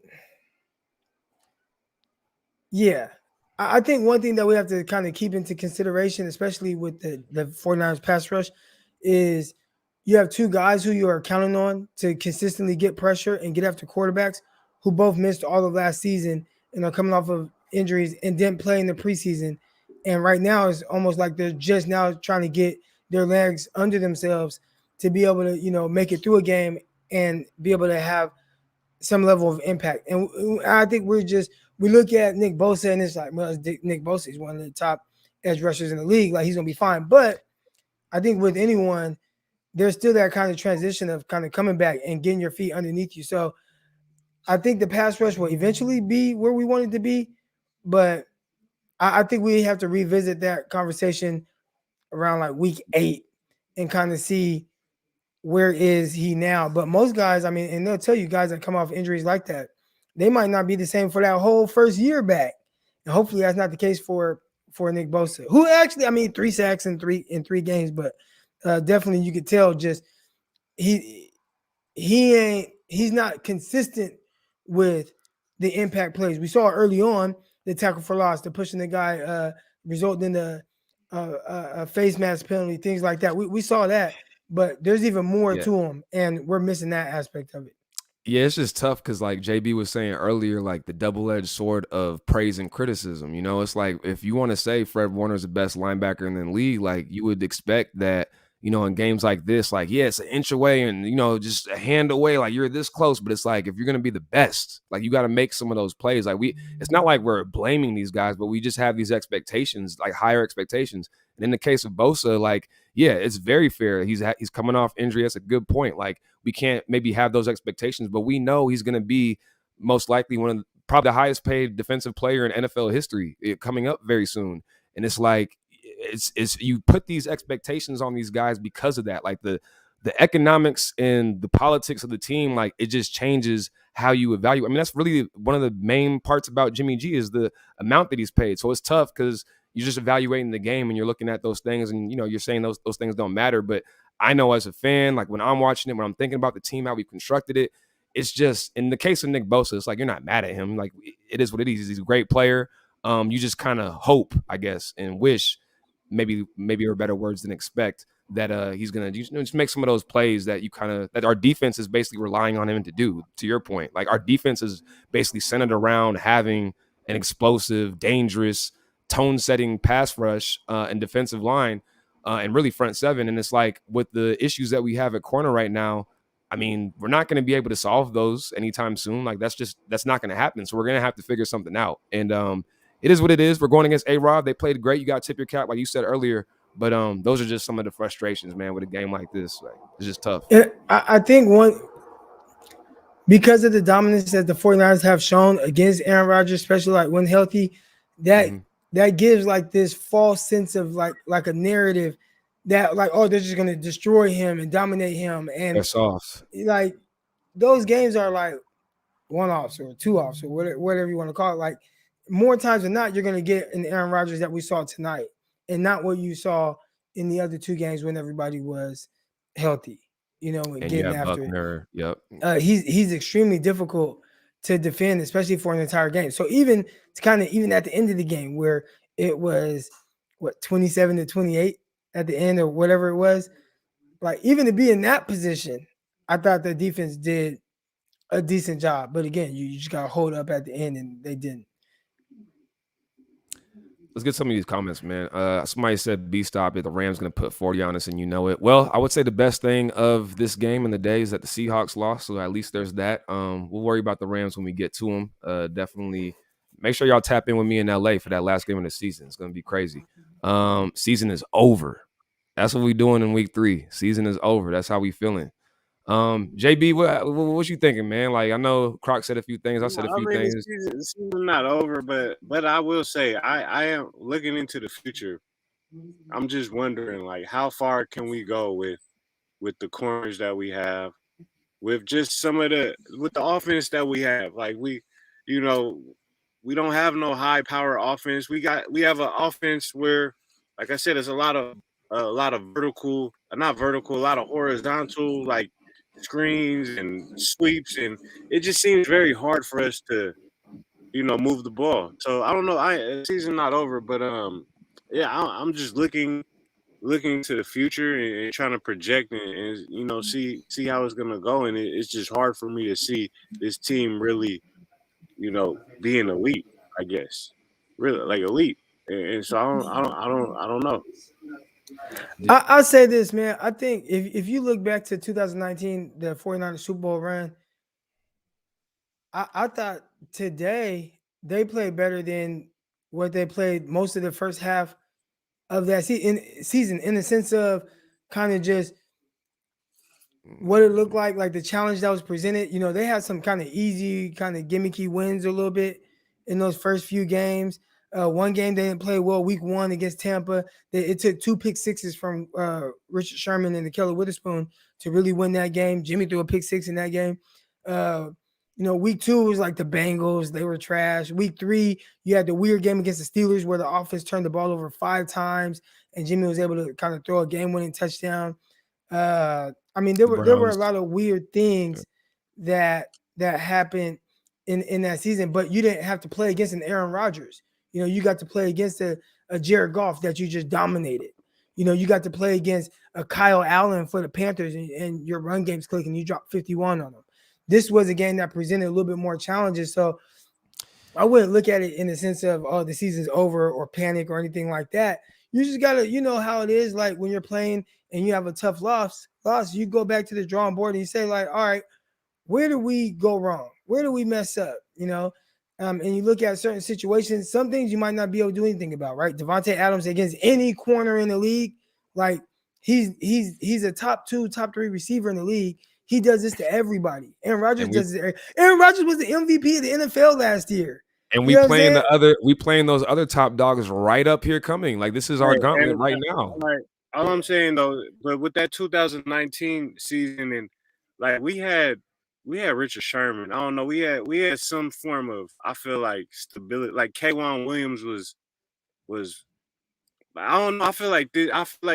Yeah. I think one thing that we have to kind of keep into consideration, especially with the 49ers pass rush, is you have two guys who you are counting on to consistently get pressure and get after quarterbacks who both missed all of last season and are coming off of injuries and didn't play in the preseason. And right now it's almost like they're just now trying to get their legs under themselves to be able to, make it through a game and be able to have some level of impact. And I think we look at Nick Bosa and it's like, well, Nick Bosa is one of the top edge rushers in the league. Like he's gonna be fine. But I think with anyone, there's still that kind of transition of kind of coming back and getting your feet underneath you. So I think the pass rush will eventually be where we want it to be, but I think we have to revisit that conversation around like week 8 and kind of see where is he now? But most guys, I mean, and they'll tell you guys that come off injuries like that, they might not be the same for that whole first year back. And hopefully that's not the case for Nick Bosa, who actually, I mean, 3 sacks in three games, but definitely you could tell just he he's not consistent with the impact plays. We saw early on the tackle for loss, the pushing the guy, resulting in a face mask penalty, things like that. We saw that, but there's even more yeah. to him, and we're missing that aspect of it. Yeah, it's just tough because, like JB was saying earlier, like the double-edged sword of praise and criticism. It's like if you want to say Fred Warner's the best linebacker in the league, like you would expect that, in games like this, like, yeah, it's an inch away and, just a hand away, like you're this close. But it's like if you're going to be the best, like you got to make some of those plays. Like it's not like we're blaming these guys, but we just have these expectations, like higher expectations. And in the case of Bosa, like, yeah, it's very fair. He's coming off injury. That's a good point. Like, we can't maybe have those expectations, but we know he's going to be most likely one of probably the highest paid defensive player in NFL history coming up very soon. And it's like it's you put these expectations on these guys because of that. Like the economics and the politics of the team, like it just changes how you evaluate. I mean, that's really one of the main parts about Jimmy G is the amount that he's paid. So it's tough because you're just evaluating the game and you're looking at those things and, you're saying those things don't matter. But I know as a fan, like when I'm watching it, when I'm thinking about the team, how we constructed it, it's just in the case of Nick Bosa, it's like you're not mad at him. Like it is what it is. He's a great player. You just kind of hope, I guess, and wish maybe are better words than expect that he's gonna just make some of those plays that that our defense is basically relying on him to do. To your point, like our defense is basically centered around having an explosive, dangerous, tone-setting pass rush and defensive line, and really front seven. And it's like with the issues that we have at corner right now, I mean, we're not going to be able to solve those anytime soon. Like that's not going to happen. So we're going to have to figure something out. And it is what it is. We're going against A-Rob. They played great. You got to tip your cap, like you said earlier. But those are just some of the frustrations, man, with a game like this. Like, it's just tough. I think because of the dominance that the 49ers have shown against Aaron Rodgers, especially like when healthy, that gives like this false sense of like a narrative that like, oh, they're just gonna destroy him and dominate him. And they're soft. Like those games are like one-offs or two-offs or whatever you want to call it. Like more times than not, you're gonna get an Aaron Rodgers that we saw tonight, and not what you saw in the other two games when everybody was healthy. You know, and getting after Buckner, it. Yep. He's extremely difficult to defend, especially for an entire game. So even at the end of the game where it was 27-28 at the end or whatever it was, like even to be in that position, I thought the defense did a decent job. But again, you just got to hold up at the end, and they didn't. Let's get some of these comments, man. Somebody said, B stop it. The Rams going to put 40 on us, and you know it. Well, I would say the best thing of this game in the day is that the Seahawks lost, so at least there's that. We'll worry about the Rams when we get to them. Definitely make sure y'all tap in with me in LA for that last game of the season. It's going to be crazy. Season is over. That's what we doing in week 3. Season is over. That's how we feeling. JB, what you thinking, man? Like, I know Croc said a few things. I said a few things. The season's not over, but I will say I am looking into the future. I'm just wondering, like, how far can we go with the corners that we have, with just with the offense that we have. Like we don't have no high power offense. We have an offense where, like I said, there's a lot of vertical, not vertical, a lot of horizontal, like screens and sweeps, and it just seems very hard for us to move the ball. So I don't know. The season's not over, but yeah, I'm just looking to the future and trying to project and see how it's gonna go. And it's just hard for me to see this team really being elite. I guess really like elite, and so I don't know. I'll say this, man. I think if you look back to 2019, the 49ers Super Bowl run, I thought today they played better than what they played most of the first half of that season in the sense of kind of just what it looked like the challenge that was presented. They had some kind of easy, kind of gimmicky wins a little bit in those first few games. One game they didn't play well, week 1 against Tampa. It took 2 pick sixes from Richard Sherman and Keller Witherspoon to really win that game. Jimmy threw a pick 6 in that game. Week 2 was like the Bengals. They were trash. Week 3, you had the weird game against the Steelers where the offense turned the ball over 5 times and Jimmy was able to kind of throw a game-winning touchdown. I mean, there were a lot of weird things that happened in that season, but you didn't have to play against an Aaron Rodgers. You got to play against a Jared Goff that you just dominated. You got to play against a Kyle Allen for the Panthers and your run game's clicking. You dropped 51 on them. This was a game that presented a little bit more challenges. So I wouldn't look at it in the sense of, oh, the season's over or panic or anything like that. You just got to, how it is, like when you're playing and you have a tough loss, you go back to the drawing board and you say, like, all right, where do we go wrong? Where do we mess up? And you look at certain situations, some things you might not be able to do anything about, right? Devontae Adams against any corner in the league, like he's a top 2, top 3 receiver in the league. He does this to everybody. Aaron Rodgers does this. Aaron Rodgers was the MVP of the NFL last year. And we playing those other top dogs right up here coming. Like this is our gauntlet right now. Like all I'm saying though, but with that 2019 season and like we had Richard Sherman. I don't know. We had some form of, I feel like, stability. Like K'Wan Williams was. I don't know. I feel like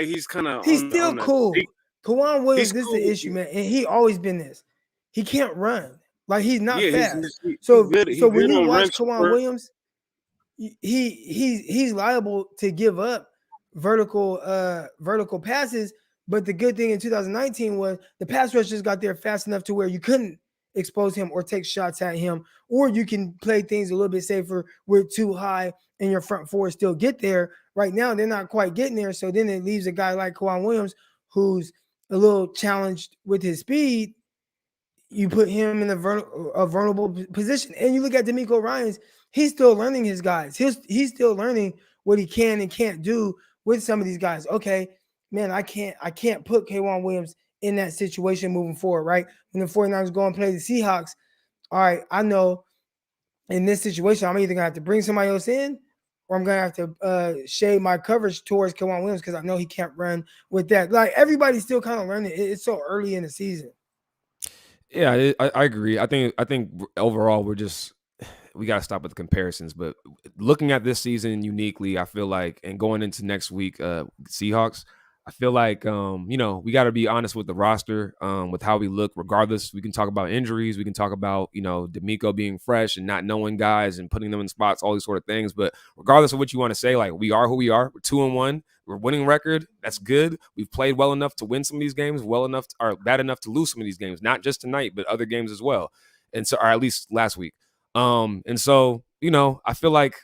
he's kind of. He's still cool. K'Wan Williams, this is the issue, man, and he alwa's been this. He can't run. Like he's not fast. So when you watch K'Wan Williams, he's liable to give up vertical passes But the good thing in 2019 was the pass rush just got there fast enough to where you couldn't expose him or take shots at him, or you can play things a little bit safer with too high and your front four still get there. Right now, they're not quite getting there. So then it leaves a guy like Kawhi Williams who's a little challenged with his speed. You put him in a vulnerable position. And you look at D'Amico Ryans, he's still learning his guys. He's still learning what he can and can't do with some of these guys. Okay, man, I can't put K'Wan Williams in that situation moving forward, right? When the 49ers go and play the Seahawks, all right, I know in this situation, I'm either going to have to bring somebody else in or I'm going to have to shade my coverage towards K'Wan Williams because I know he can't run with that. Like, everybody's still kind of learning. It's so early in the season. Yeah, I agree. I think overall we got to stop with the comparisons. But looking at this season uniquely, I feel like, and going into next week, Seahawks, I feel like we got to be honest with the roster, with how we look. Regardless, we can talk about injuries, we can talk about D'Amico being fresh and not knowing guys and putting them in spots, all these sort of things. But regardless of what you want to say, like we are who we are. We're 2-1. We're winning record. That's good. We've played well enough to win some of these games, well enough or bad enough to lose some of these games, not just tonight, but other games as well. And so, or at least last week. And so, I feel like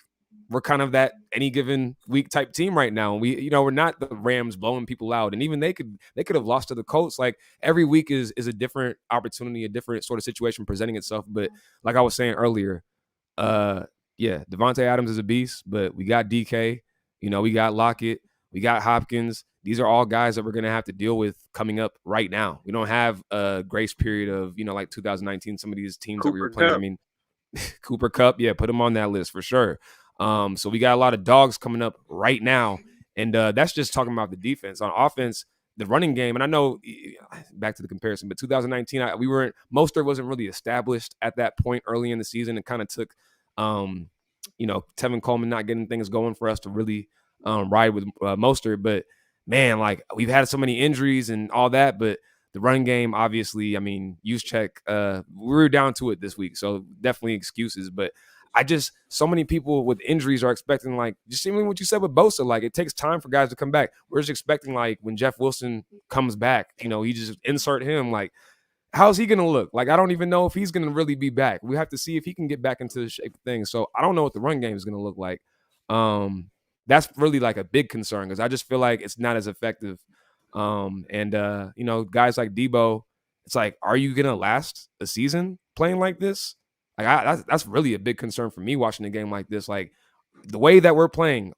we're kind of that any given week type team right now. And we're not the Rams blowing people out. And even they could have lost to the Colts. Like every week is a different opportunity, a different sort of situation presenting itself. But like I was saying earlier, Devontae Adams is a beast, but we got DK, we got Lockett, we got Hopkins. These are all guys that we're going to have to deal with coming up right now. We don't have a grace period of, like 2019, some of these teams that we were playing. Kupp. I mean, Cooper Kupp, yeah, put him on that list for sure. So we got a lot of dogs coming up right now. And that's just talking about the defense. On offense, the running game, and I know, back to the comparison, but 2019, Mostert wasn't really established at that point early in the season. It kind of took, Tevin Coleman not getting things going for us to really ride with Mostert. But, man, like, we've had so many injuries and all that, but the running game, obviously, I mean, Juszczyk, we were down to it this week, so definitely excuses. But so many people with injuries are expecting, like, just even what you said with Bosa, like, it takes time for guys to come back. We're just expecting, like, when Jeff Wilson comes back, you just insert him. Like, how's he going to look? Like, I don't even know if he's going to really be back. We have to see if he can get back into the shape of things. So I don't know what the run game is going to look like. That's really, like, a big concern because I just feel like it's not as effective. Guys like Debo, it's like, are you going to last a season playing like this? Like, that's really a big concern for me watching a game like this. Like, the way that we're playing,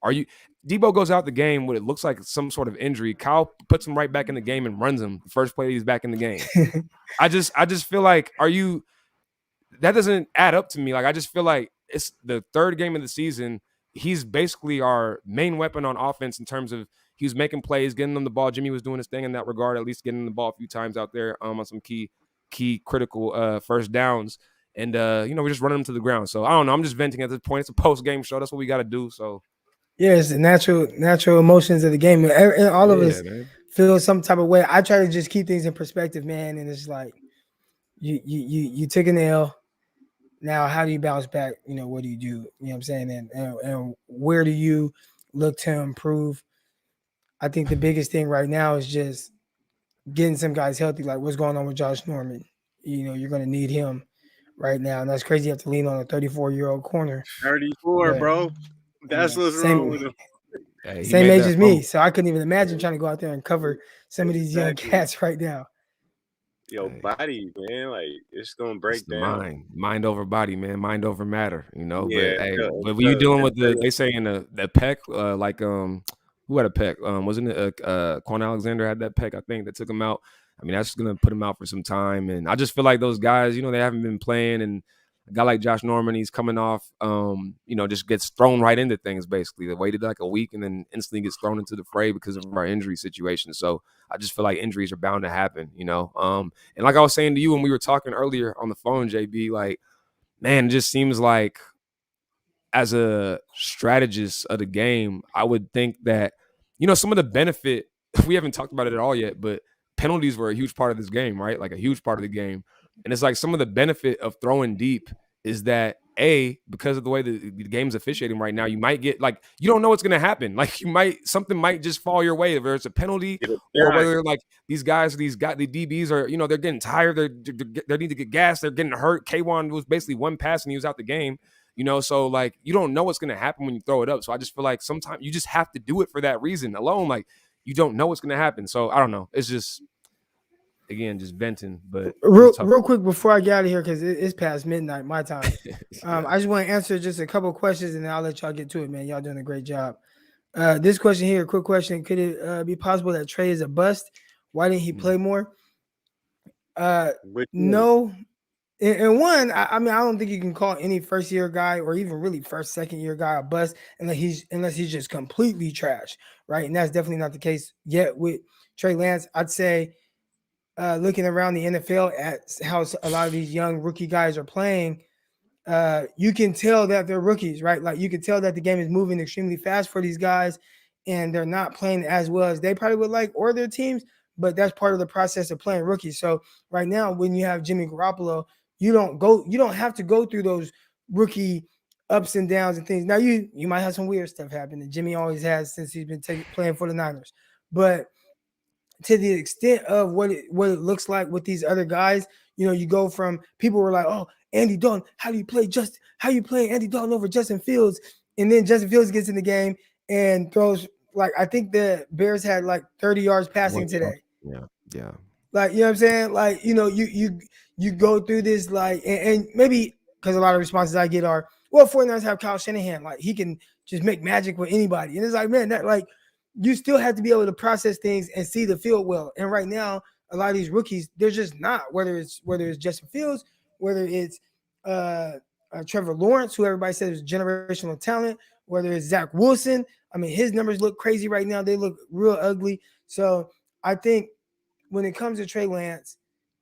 Debo goes out the game with it looks like some sort of injury. Kyle puts him right back in the game and runs him the first play he's back in the game. I just feel like, that doesn't add up to me. Like, I just feel like it's the third game of the season. He's basically our main weapon on offense in terms of he was making plays, getting them the ball. Jimmy was doing his thing in that regard, at least getting the ball a few times out there on some key critical first downs. And, we're just running them to the ground. So, I don't know. I'm just venting at this point. It's a post-game show. That's what we got to do. So, yeah, it's the natural emotions of the game. And all of us feel some type of way. I try to just keep things in perspective, man. And it's like you took an L. Now, how do you bounce back? What do you do? You know what I'm saying? And where do you look to improve? I think the biggest thing right now is just getting some guys healthy. Like what's going on with Josh Norman? You're going to need him right now. And that's crazy. You have to lean on a 34-year-old corner. 34, bro. That's what's wrong with him. Hey, same age as me. So I couldn't even imagine trying to go out there and cover some of these young cats right now. Your body, man, like it's gonna break down. Mind over body, man. Mind over matter, Yeah, but when you dealing with they say in the pec, who had a pec? Wasn't it Quan Alexander had that pec? I think that took him out. I mean, that's just gonna put him out for some time. And I just feel like those guys, they haven't been playing. And a guy like Josh Norman, he's coming off, just gets thrown right into things. Basically, they waited like a week and then instantly gets thrown into the fray because of our injury situation. So I just feel like injuries are bound to happen, And like I was saying to you when we were talking earlier on the phone, JB, like, man, it just seems like as a strategist of the game, I would think that, some of the benefit, we haven't talked about it at all yet, but penalties were a huge part of this game, right? Like a huge part of the game. And it's like some of the benefit of throwing deep is that because of the way the game's officiating right now, you might get like you don't know what's gonna happen. Like something might just fall your way, whether it's a penalty Get a or flag. whether like the DBs are they're getting tired, they need to get gas, they're getting hurt. K1 was basically one pass and he was out the game. So like you don't know what's gonna happen when you throw it up. So I just feel like sometimes you just have to do it for that reason alone. Like you don't know what's gonna happen. So I don't know. It's just again just venting, but it's Real, tough. real quick before I get out of here, because it's past midnight my time. Yeah. I just want to answer just a couple of questions, and then I'll let y'all get to it, man. Y'all doing a great job. This question here, quick question: could it be possible that Trey is a bust? Why didn't he Mm. play more? Uh, Which one? no. And one, I mean, I don't think you can call any first year guy or even really first, second year guy a bust unless he's just completely trash, right? And that's definitely not the case yet with Trey Lance. I'd say looking around the NFL at how a lot of these young rookie guys are playing, you can tell that they're rookies, right? Like you can tell that the game is moving extremely fast for these guys, and they're not playing as well as they probably would like or their teams. But that's part of the process of playing rookies. So right now, when you have Jimmy Garoppolo, you don't have to go through those rookie ups and downs and things. Now you might have some weird stuff happen that Jimmy always has since he's been playing for the Niners, but to the extent of what it looks like with these other guys, you go from people were like, oh, Andy Dalton, how you play Andy Dalton over Justin Fields, and then Justin Fields gets in the game and throws like I think the Bears had like 30 yards One passing touch. today. Yeah. Yeah. Like, you know what I'm saying? Like, you go through this like and maybe because a lot of responses I get are, well, 49ers have Kyle Shanahan. Like he can just make magic with anybody. And it's like, man, that like you still have to be able to process things and see the field well. And right now, a lot of these rookies, they're just not, whether it's Justin Fields, whether it's Trevor Lawrence, who everybody says is generational talent, whether it's Zach Wilson. I mean, his numbers look crazy right now. They look real ugly. So I think when it comes to Trey Lance,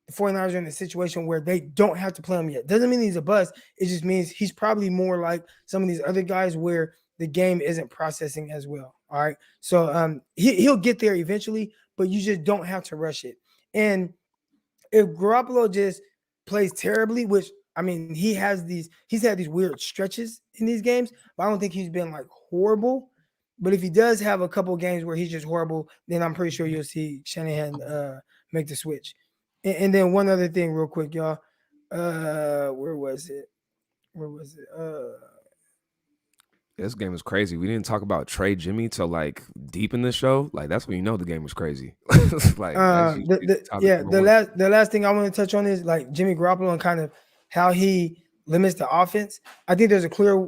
the 49ers are in a situation where they don't have to play him yet. Doesn't mean he's a bust. It just means he's probably more like some of these other guys where the game isn't processing as well. All right. So he'll get there eventually, but you just don't have to rush it. And if Garoppolo just plays terribly, which I mean, he's had these weird stretches in these games, but I don't think he's been like horrible. But if he does have a couple games where he's just horrible, then I'm pretty sure you'll see Shanahan make the switch. And then one other thing, real quick, y'all. Where was it? Where was it? This game was crazy. We didn't talk about Trey Jimmy till like deep in the show. Like that's when you know the game was crazy. Like that's usually topic number one. The last thing I want to touch on is like Jimmy Garoppolo and kind of how he limits the offense. I think there's a clear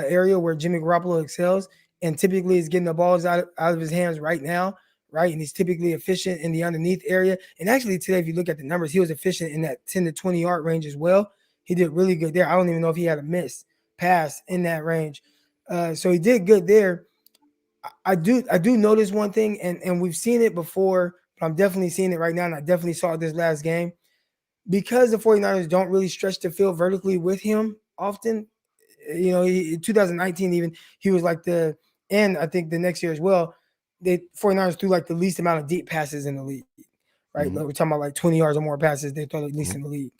area where Jimmy Garoppolo excels, and typically is getting the balls out of his hands right now, right? And he's typically efficient in the underneath area. And actually today, if you look at the numbers, he was efficient in that 10 to 20 yard range as well. He did really good there. I don't even know if he had a miss pass in that range. So he did good there. I do notice one thing, and we've seen it before, but I'm definitely seeing it right now, and I definitely saw it this last game. Because the 49ers don't really stretch the field vertically with him often, in 2019 even, he was like and I think the next year as well, the 49ers threw like the least amount of deep passes in the league, right? Mhm, Like we're talking about like 20 yards or more passes, they throw the least mhm. in the league.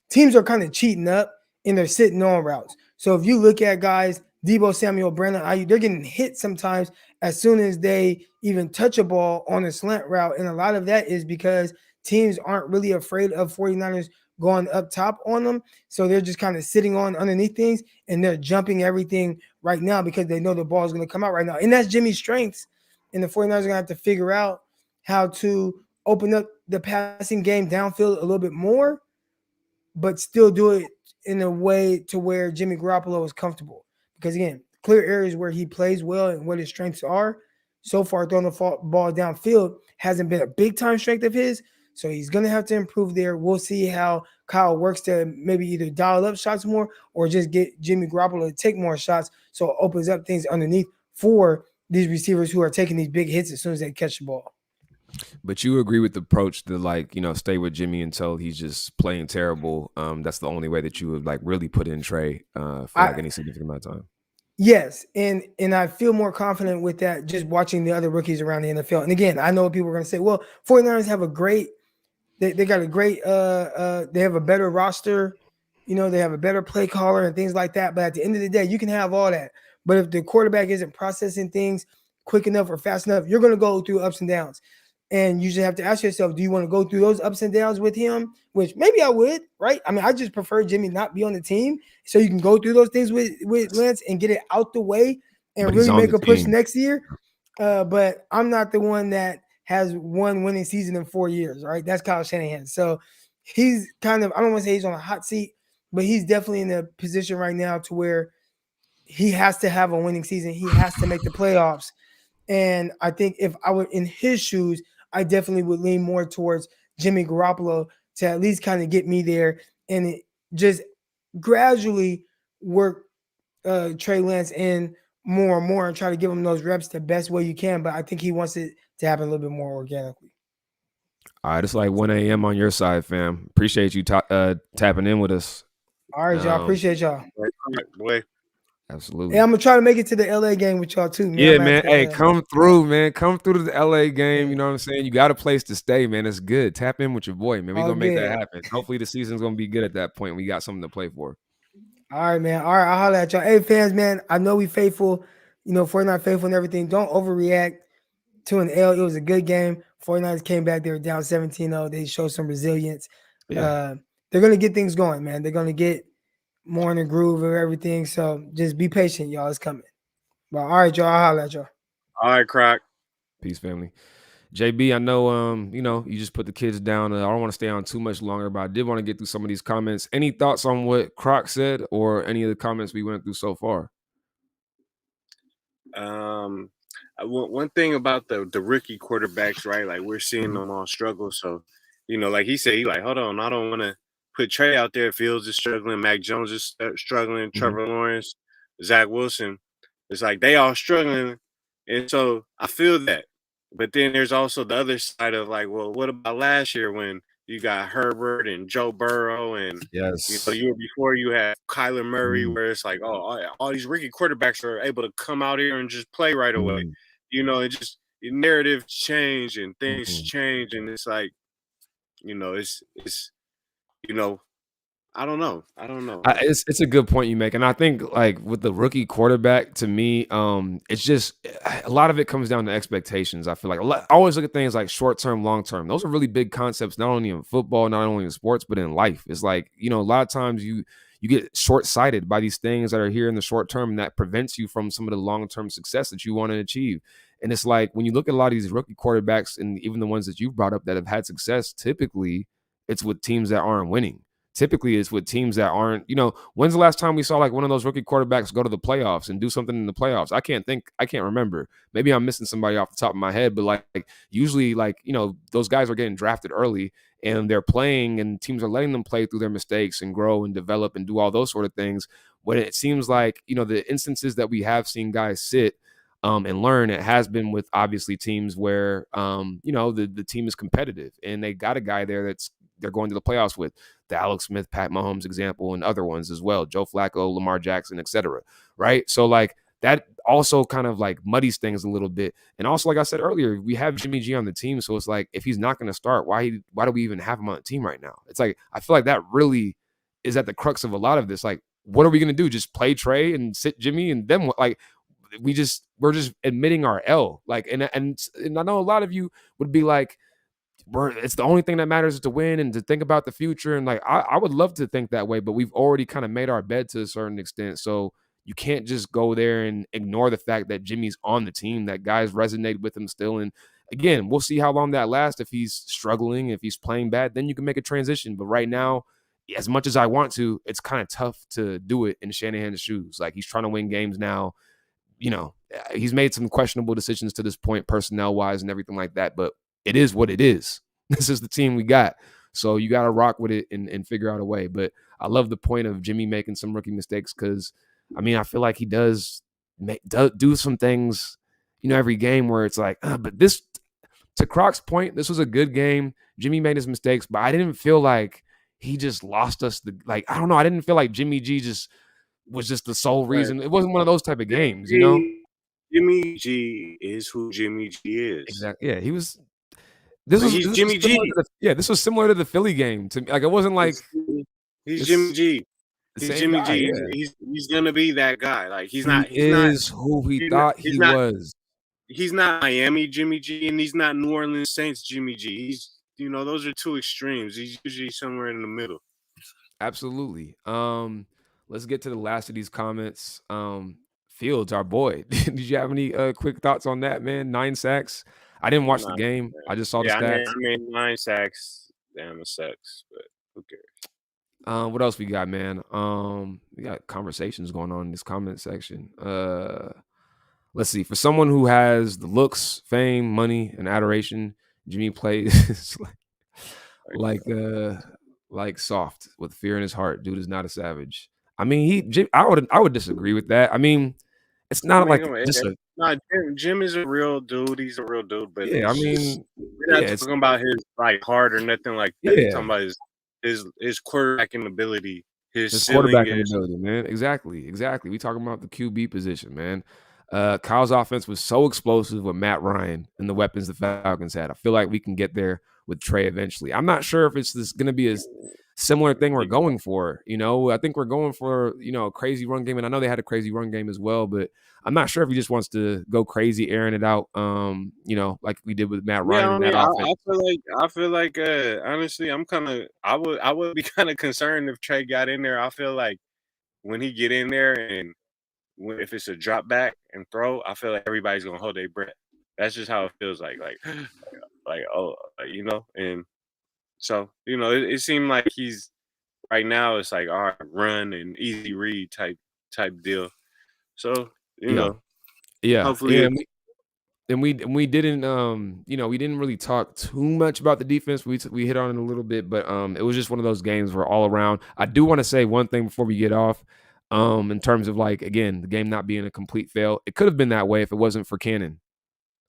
Teams are kind of cheating up and they're sitting on routes. So if you look at guys, Debo Samuel, Brandon Ayuk, they're getting hit sometimes as soon as they even touch a ball on a slant route. And a lot of that is because teams aren't really afraid of 49ers going up top on them. So they're just kind of sitting on underneath things and they're jumping everything right now because they know the ball is going to come out right now. And that's Jimmy's strengths. And the 49ers are going to have to figure out how to open up the passing game downfield a little bit more, but still do it in a way to where Jimmy Garoppolo is comfortable. Because again, clear areas where he plays well and what his strengths are. So far, throwing the ball downfield hasn't been a big time strength of his. So he's going to have to improve there. We'll see how Kyle works to maybe either dial up shots more or just get Jimmy Garoppolo to take more shots. So it opens up things underneath for these receivers who are taking these big hits as soon as they catch the ball. But you agree with the approach to like, stay with Jimmy until he's just playing terrible. That's the only way that you would like really put in Trey for like I, any significant amount of time. Yes, and I feel more confident with that just watching the other rookies around the NFL. And again, I know what people are going to say, well, 49ers have a great they got a great they have a better roster They have a better play caller and things like that. But at the end of the day, you can have all that. But if the quarterback isn't processing things quick enough or fast enough, you're going to go through ups and downs. And you just have to ask yourself, do you want to go through those ups and downs with him? Which maybe I would, right? I mean, I just prefer Jimmy not be on the team so you can go through those things with Lance and get it out the way and But he's really on make the a push team. next year. But I'm not the one that has one winning season in 4 years, right? That's Kyle Shanahan. So he's kind of, I don't want to say he's on a hot seat, but he's definitely in a position right now to where he has to have a winning season. He has to make the playoffs. And I think if I were in his shoes, I definitely would lean more towards Jimmy Garoppolo to at least kind of get me there and just gradually work Trey Lance in more and more and try to give him those reps the best way you can. But I think he wants it to happen a little bit more organically. All right, it's like 1 a.m. on your side, fam. Appreciate you tapping in with us. All right, y'all. Appreciate y'all. Boy. Absolutely. Hey, I'm gonna try to make it to the LA game with y'all too, man. Yeah, I'm man. at Hey, the, come through, man. Come through to the LA game. yeah, You know what I'm saying? You got a place to stay, man. It's good. Tap in with your boy, man. We're all gonna make that good. happen. Hopefully the season's gonna be good at that point. We got something to play for. All right, man. All right, I'll holler at y'all. Hey, fans, man. I know we faithful, 49 faithful and everything. Don't overreact to an L. It was a good game. 49ers came back. They were down 17-0. They showed some resilience. Yeah. They're gonna get things going, man. They're gonna get more in the groove of everything. So just be patient, y'all. It's coming. But all right, y'all. I'll holler at y'all. All right, Croc. Peace, family. JB, I know you just put the kids down. I don't want to stay on too much longer, but I did want to get through some of these comments. Any thoughts on what Croc said or any of the comments we went through so far? One thing about the rookie quarterbacks, right? Like we're seeing them all struggle. So, like he said, he like, hold on, I don't want to put Trey out there. Fields is struggling. Mac Jones is struggling. Trevor Lawrence, Zach Wilson. It's like they all struggling, and so I feel that. But then there's also the other side of like, well, what about last year when you got Herbert and Joe Burrow and Yes. the year before you had Kyler Murray, Mhm. where it's like, oh, all these rookie quarterbacks are able to come out here and just play right away. Mhm. It just narratives change and things Mhm. change, and it's like, it's I don't know. It's a good point you make, and I think like with the rookie quarterback, to me, it's just a lot of it comes down to expectations. I feel like I always look at things like short term, long term. Those are really big concepts, not only in football, not only in sports, but in life. It's like a lot of times you get short sighted by these things that are here in the short term, and that prevents you from some of the long term success that you want to achieve. And it's like when you look at a lot of these rookie quarterbacks, and even the ones that you've brought up that have had success, typically it's with teams that aren't winning. Typically it's with teams that aren't, when's the last time we saw like one of those rookie quarterbacks go to the playoffs and do something in the playoffs? I can't remember. Maybe I'm missing somebody off the top of my head, but like usually like, those guys are getting drafted early and they're playing and teams are letting them play through their mistakes and grow and develop and do all those sort of things. When it seems like, the instances that we have seen guys sit and learn, it has been with obviously teams where, the team is competitive and they got a guy there they're going to the playoffs with. The Alex Smith, Pat Mahomes example, and other ones as well, Joe Flacco, Lamar Jackson, etc. Right? So like that also kind of like muddies things a little bit. And also, like I said earlier, we have Jimmy G on the team. So it's like if he's not going to start, why do we even have him on the team right now? It's like I feel like that really is at the crux of a lot of this. Like, what are we going to do? Just play Trey and sit Jimmy and then what? Like we're just admitting our L. Like and I know a lot of you would be like, it's the only thing that matters is to win and to think about the future. And like, I would love to think that way, but we've already kind of made our bed to a certain extent. So you can't just go there and ignore the fact that Jimmy's on the team, that guys resonate with him still. And again, we'll see how long that lasts. If he's struggling, if he's playing bad, then you can make a transition. But right now, as much as I want to, it's kind of tough to do it in Shanahan's shoes. Like he's trying to win games now. He's made some questionable decisions to this point, personnel wise and everything like that, but it is what it is. This is the team we got. So you got to rock with it and figure out a way. But I love the point of Jimmy making some rookie mistakes because, I feel like he does do some things, every game where it's like, but this, to Croc's point, this was a good game. Jimmy made his mistakes, but I didn't feel like he just lost us. I don't know. I didn't feel like Jimmy G was just the sole Right. reason. It wasn't one of those type of games, Jimmy G is who Jimmy G is. Exactly. Yeah, he was. He's Jimmy G. This was similar to the Philly game to me. Like it wasn't like He's Jimmy G. The He's same Jimmy guy, G. yeah. He's gonna be that guy. Like He is who he thought he he's not was. he's not Miami Jimmy G, and he's not New Orleans Saints Jimmy G. He's those are two extremes. He's usually somewhere in the middle. Absolutely. Let's get to the last of these comments. Fields, our boy. Did you have any quick thoughts on that, man? 9 sacks. I didn't watch the Nah, game. I just saw the yeah, stats. I mean 9 sacks. Damn, it sucks, but who cares? What else we got, man? We got conversations going on in this comment section. Let's see. For someone who has the looks, fame, money, and adoration, Jimmy plays like uh like soft with fear in his heart. Dude is not a savage. I mean, I would disagree with that. I mean, it's I not mean, like come on, just a nah, Jim is a real dude. He's a real dude, but yeah. I it's just mean, we're yeah, not it's talking about his like heart or nothing like that. We're talking yeah. about his quarterbacking ability. His His ceiling quarterbacking is ability, man. Exactly, exactly. We talking about the QB position, man. Kyle's offense was so explosive with Matt Ryan and the weapons the Falcons had. I feel like we can get there with Trey eventually. I'm not sure if it's going to be a similar thing we're going for. I think we're going for a crazy run game, and I know they had a crazy run game as well, but I'm not sure if he just wants to go crazy airing it out. Like we did with Matt yeah. Ryan I in that mean, offense. I feel like honestly, I would be kind of concerned if Trey got in there. I feel like when he get in there and if it's a drop back and throw, I feel like everybody's gonna hold their breath. That's just how it feels and so it seemed like he's right now. It's like all right, run and easy read type deal. So Yeah, yeah, hopefully yeah. it. And we didn't we didn't really talk too much about the defense. We hit on it a little bit, but it was just one of those games where all around. I do want to say one thing before we get off. In terms of like again the game not being a complete fail, it could have been that way if it wasn't for Cannon.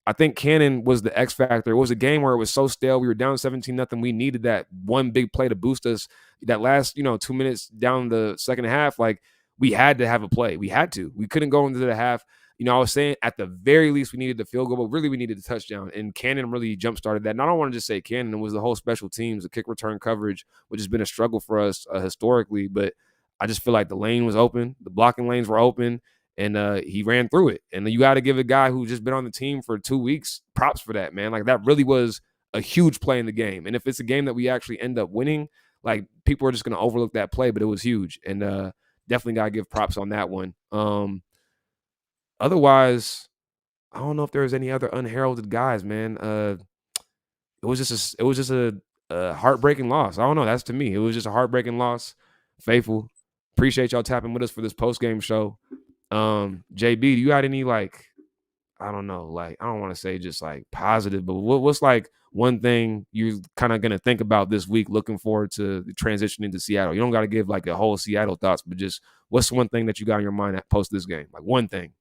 I think Cannon was the X factor. It was a game where it was so stale. We were down 17-0. We needed that one big play to boost us. That last 2 minutes down the second half, like we had to have a play. We had to. We couldn't go into the half. I was saying at the very least we needed the field goal, but really we needed the touchdown. And Cannon really jump started that. And I don't want to just say Cannon. It was the whole special teams, the kick return coverage, which has been a struggle for us historically. But I just feel like the lane was open, the blocking lanes were open, and he ran through it. And you got to give a guy who's just been on the team for 2 weeks props for that, man. Like that really was a huge play in the game. And if it's a game that we actually end up winning, like people are just going to overlook that play, but it was huge. And definitely got to give props on that one. Otherwise, I don't know if there was any other unheralded guys, man. It was just a heartbreaking loss. I don't know. That's to me. It was just a heartbreaking loss. Faithful. Appreciate y'all tapping with us for this post game show. JB, do you got any I don't know, I don't want to say just positive, but what's one thing you're kind of gonna think about this week, looking forward to transitioning to Seattle? You don't got to give a whole Seattle thoughts, but just what's one thing that you got in your mind at post this game? One thing.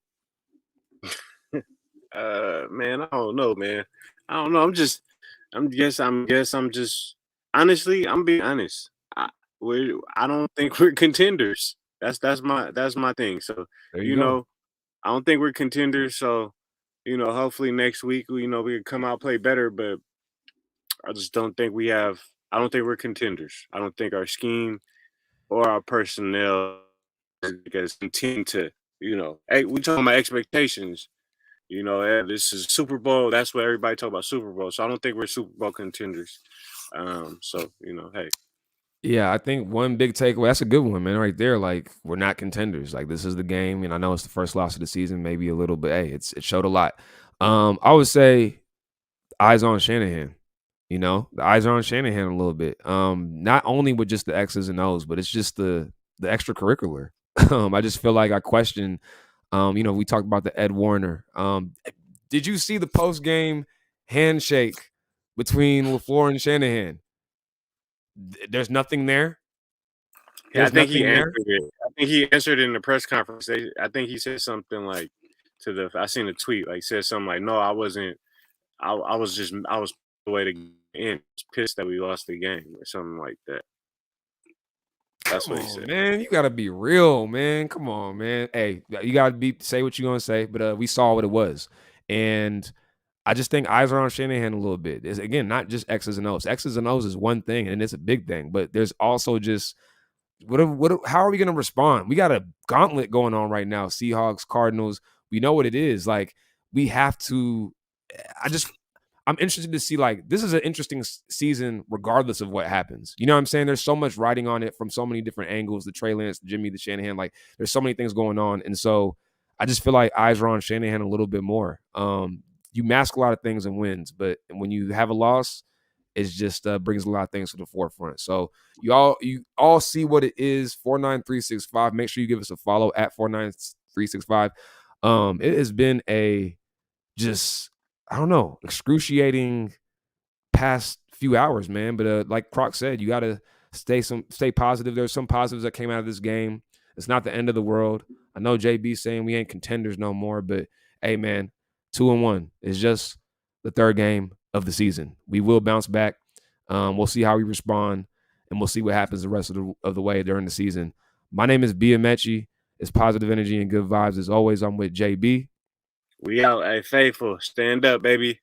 Man, I don't know, man. I don't know. I'm just honestly, I'm being honest. I don't think we're contenders. That's my thing. So, There you you go. know, I don't think we're contenders. So, hopefully next week we can come out play better, but I just don't think I don't think we're contenders. I don't think our scheme or our personnel is intend to, hey, we talking about expectations. This is Super Bowl. That's what everybody talk about, Super Bowl. So I don't think we're Super Bowl contenders. So hey, Yeah, I think one big takeaway, that's a good one, man, right there. We're not contenders. This is the game, and I know it's the first loss of the season, maybe a little, but hey, it showed a lot. I would say eyes on Shanahan. The eyes are on Shanahan a little bit. Not only with just the X's and O's, but it's just the extracurricular. I just feel like I question. We talked about the Ed Warner. Did you see the post game handshake between LaFleur and Shanahan? There's nothing there. yeah, I There's think he nothing answered there. it. I think he answered it in the press conference. I think he said something I seen a tweet said something like, "No, I wasn't. I was the way to end. Pissed that we lost the game or something like that." That's Come what he on, said. man. You gotta be real, man. Come on, man. Hey, you gotta say what you're gonna say. But we saw what it was, and I just think eyes are on Shanahan a little bit. It's, again, not just X's and O's. X's and O's is one thing, and it's a big thing. But there's also just How are we going to respond? We got a gauntlet going on right now. Seahawks, Cardinals. We know what it is. Like, we have to. I'm interested to see, like, this is an interesting season regardless of what happens. You know what I'm saying? There's so much writing on it from so many different angles. The Trey Lance, the Jimmy, the Shanahan. Like, there's so many things going on, and so I just feel like eyes are on Shanahan a little bit more. You mask a lot of things and wins, but when you have a loss, it just brings a lot of things to the forefront. So you all see what it is. 49365. Make sure you give us a follow at 49365. It has been a just, I don't know, excruciating past few hours, man. But like Croc said, you got to stay positive. There's some positives that came out of this game. It's not the end of the world. I know JB saying we ain't contenders no more, but hey, man, 2-1 is just the third game of the season. We will bounce back. We'll see how we respond, and we'll see what happens the rest of the way during the season. My name is B Amechi. It's positive energy and good vibes. As always, I'm with JB. We out. Hey, faithful. Stand up, baby.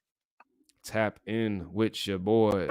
Tap in with your boys.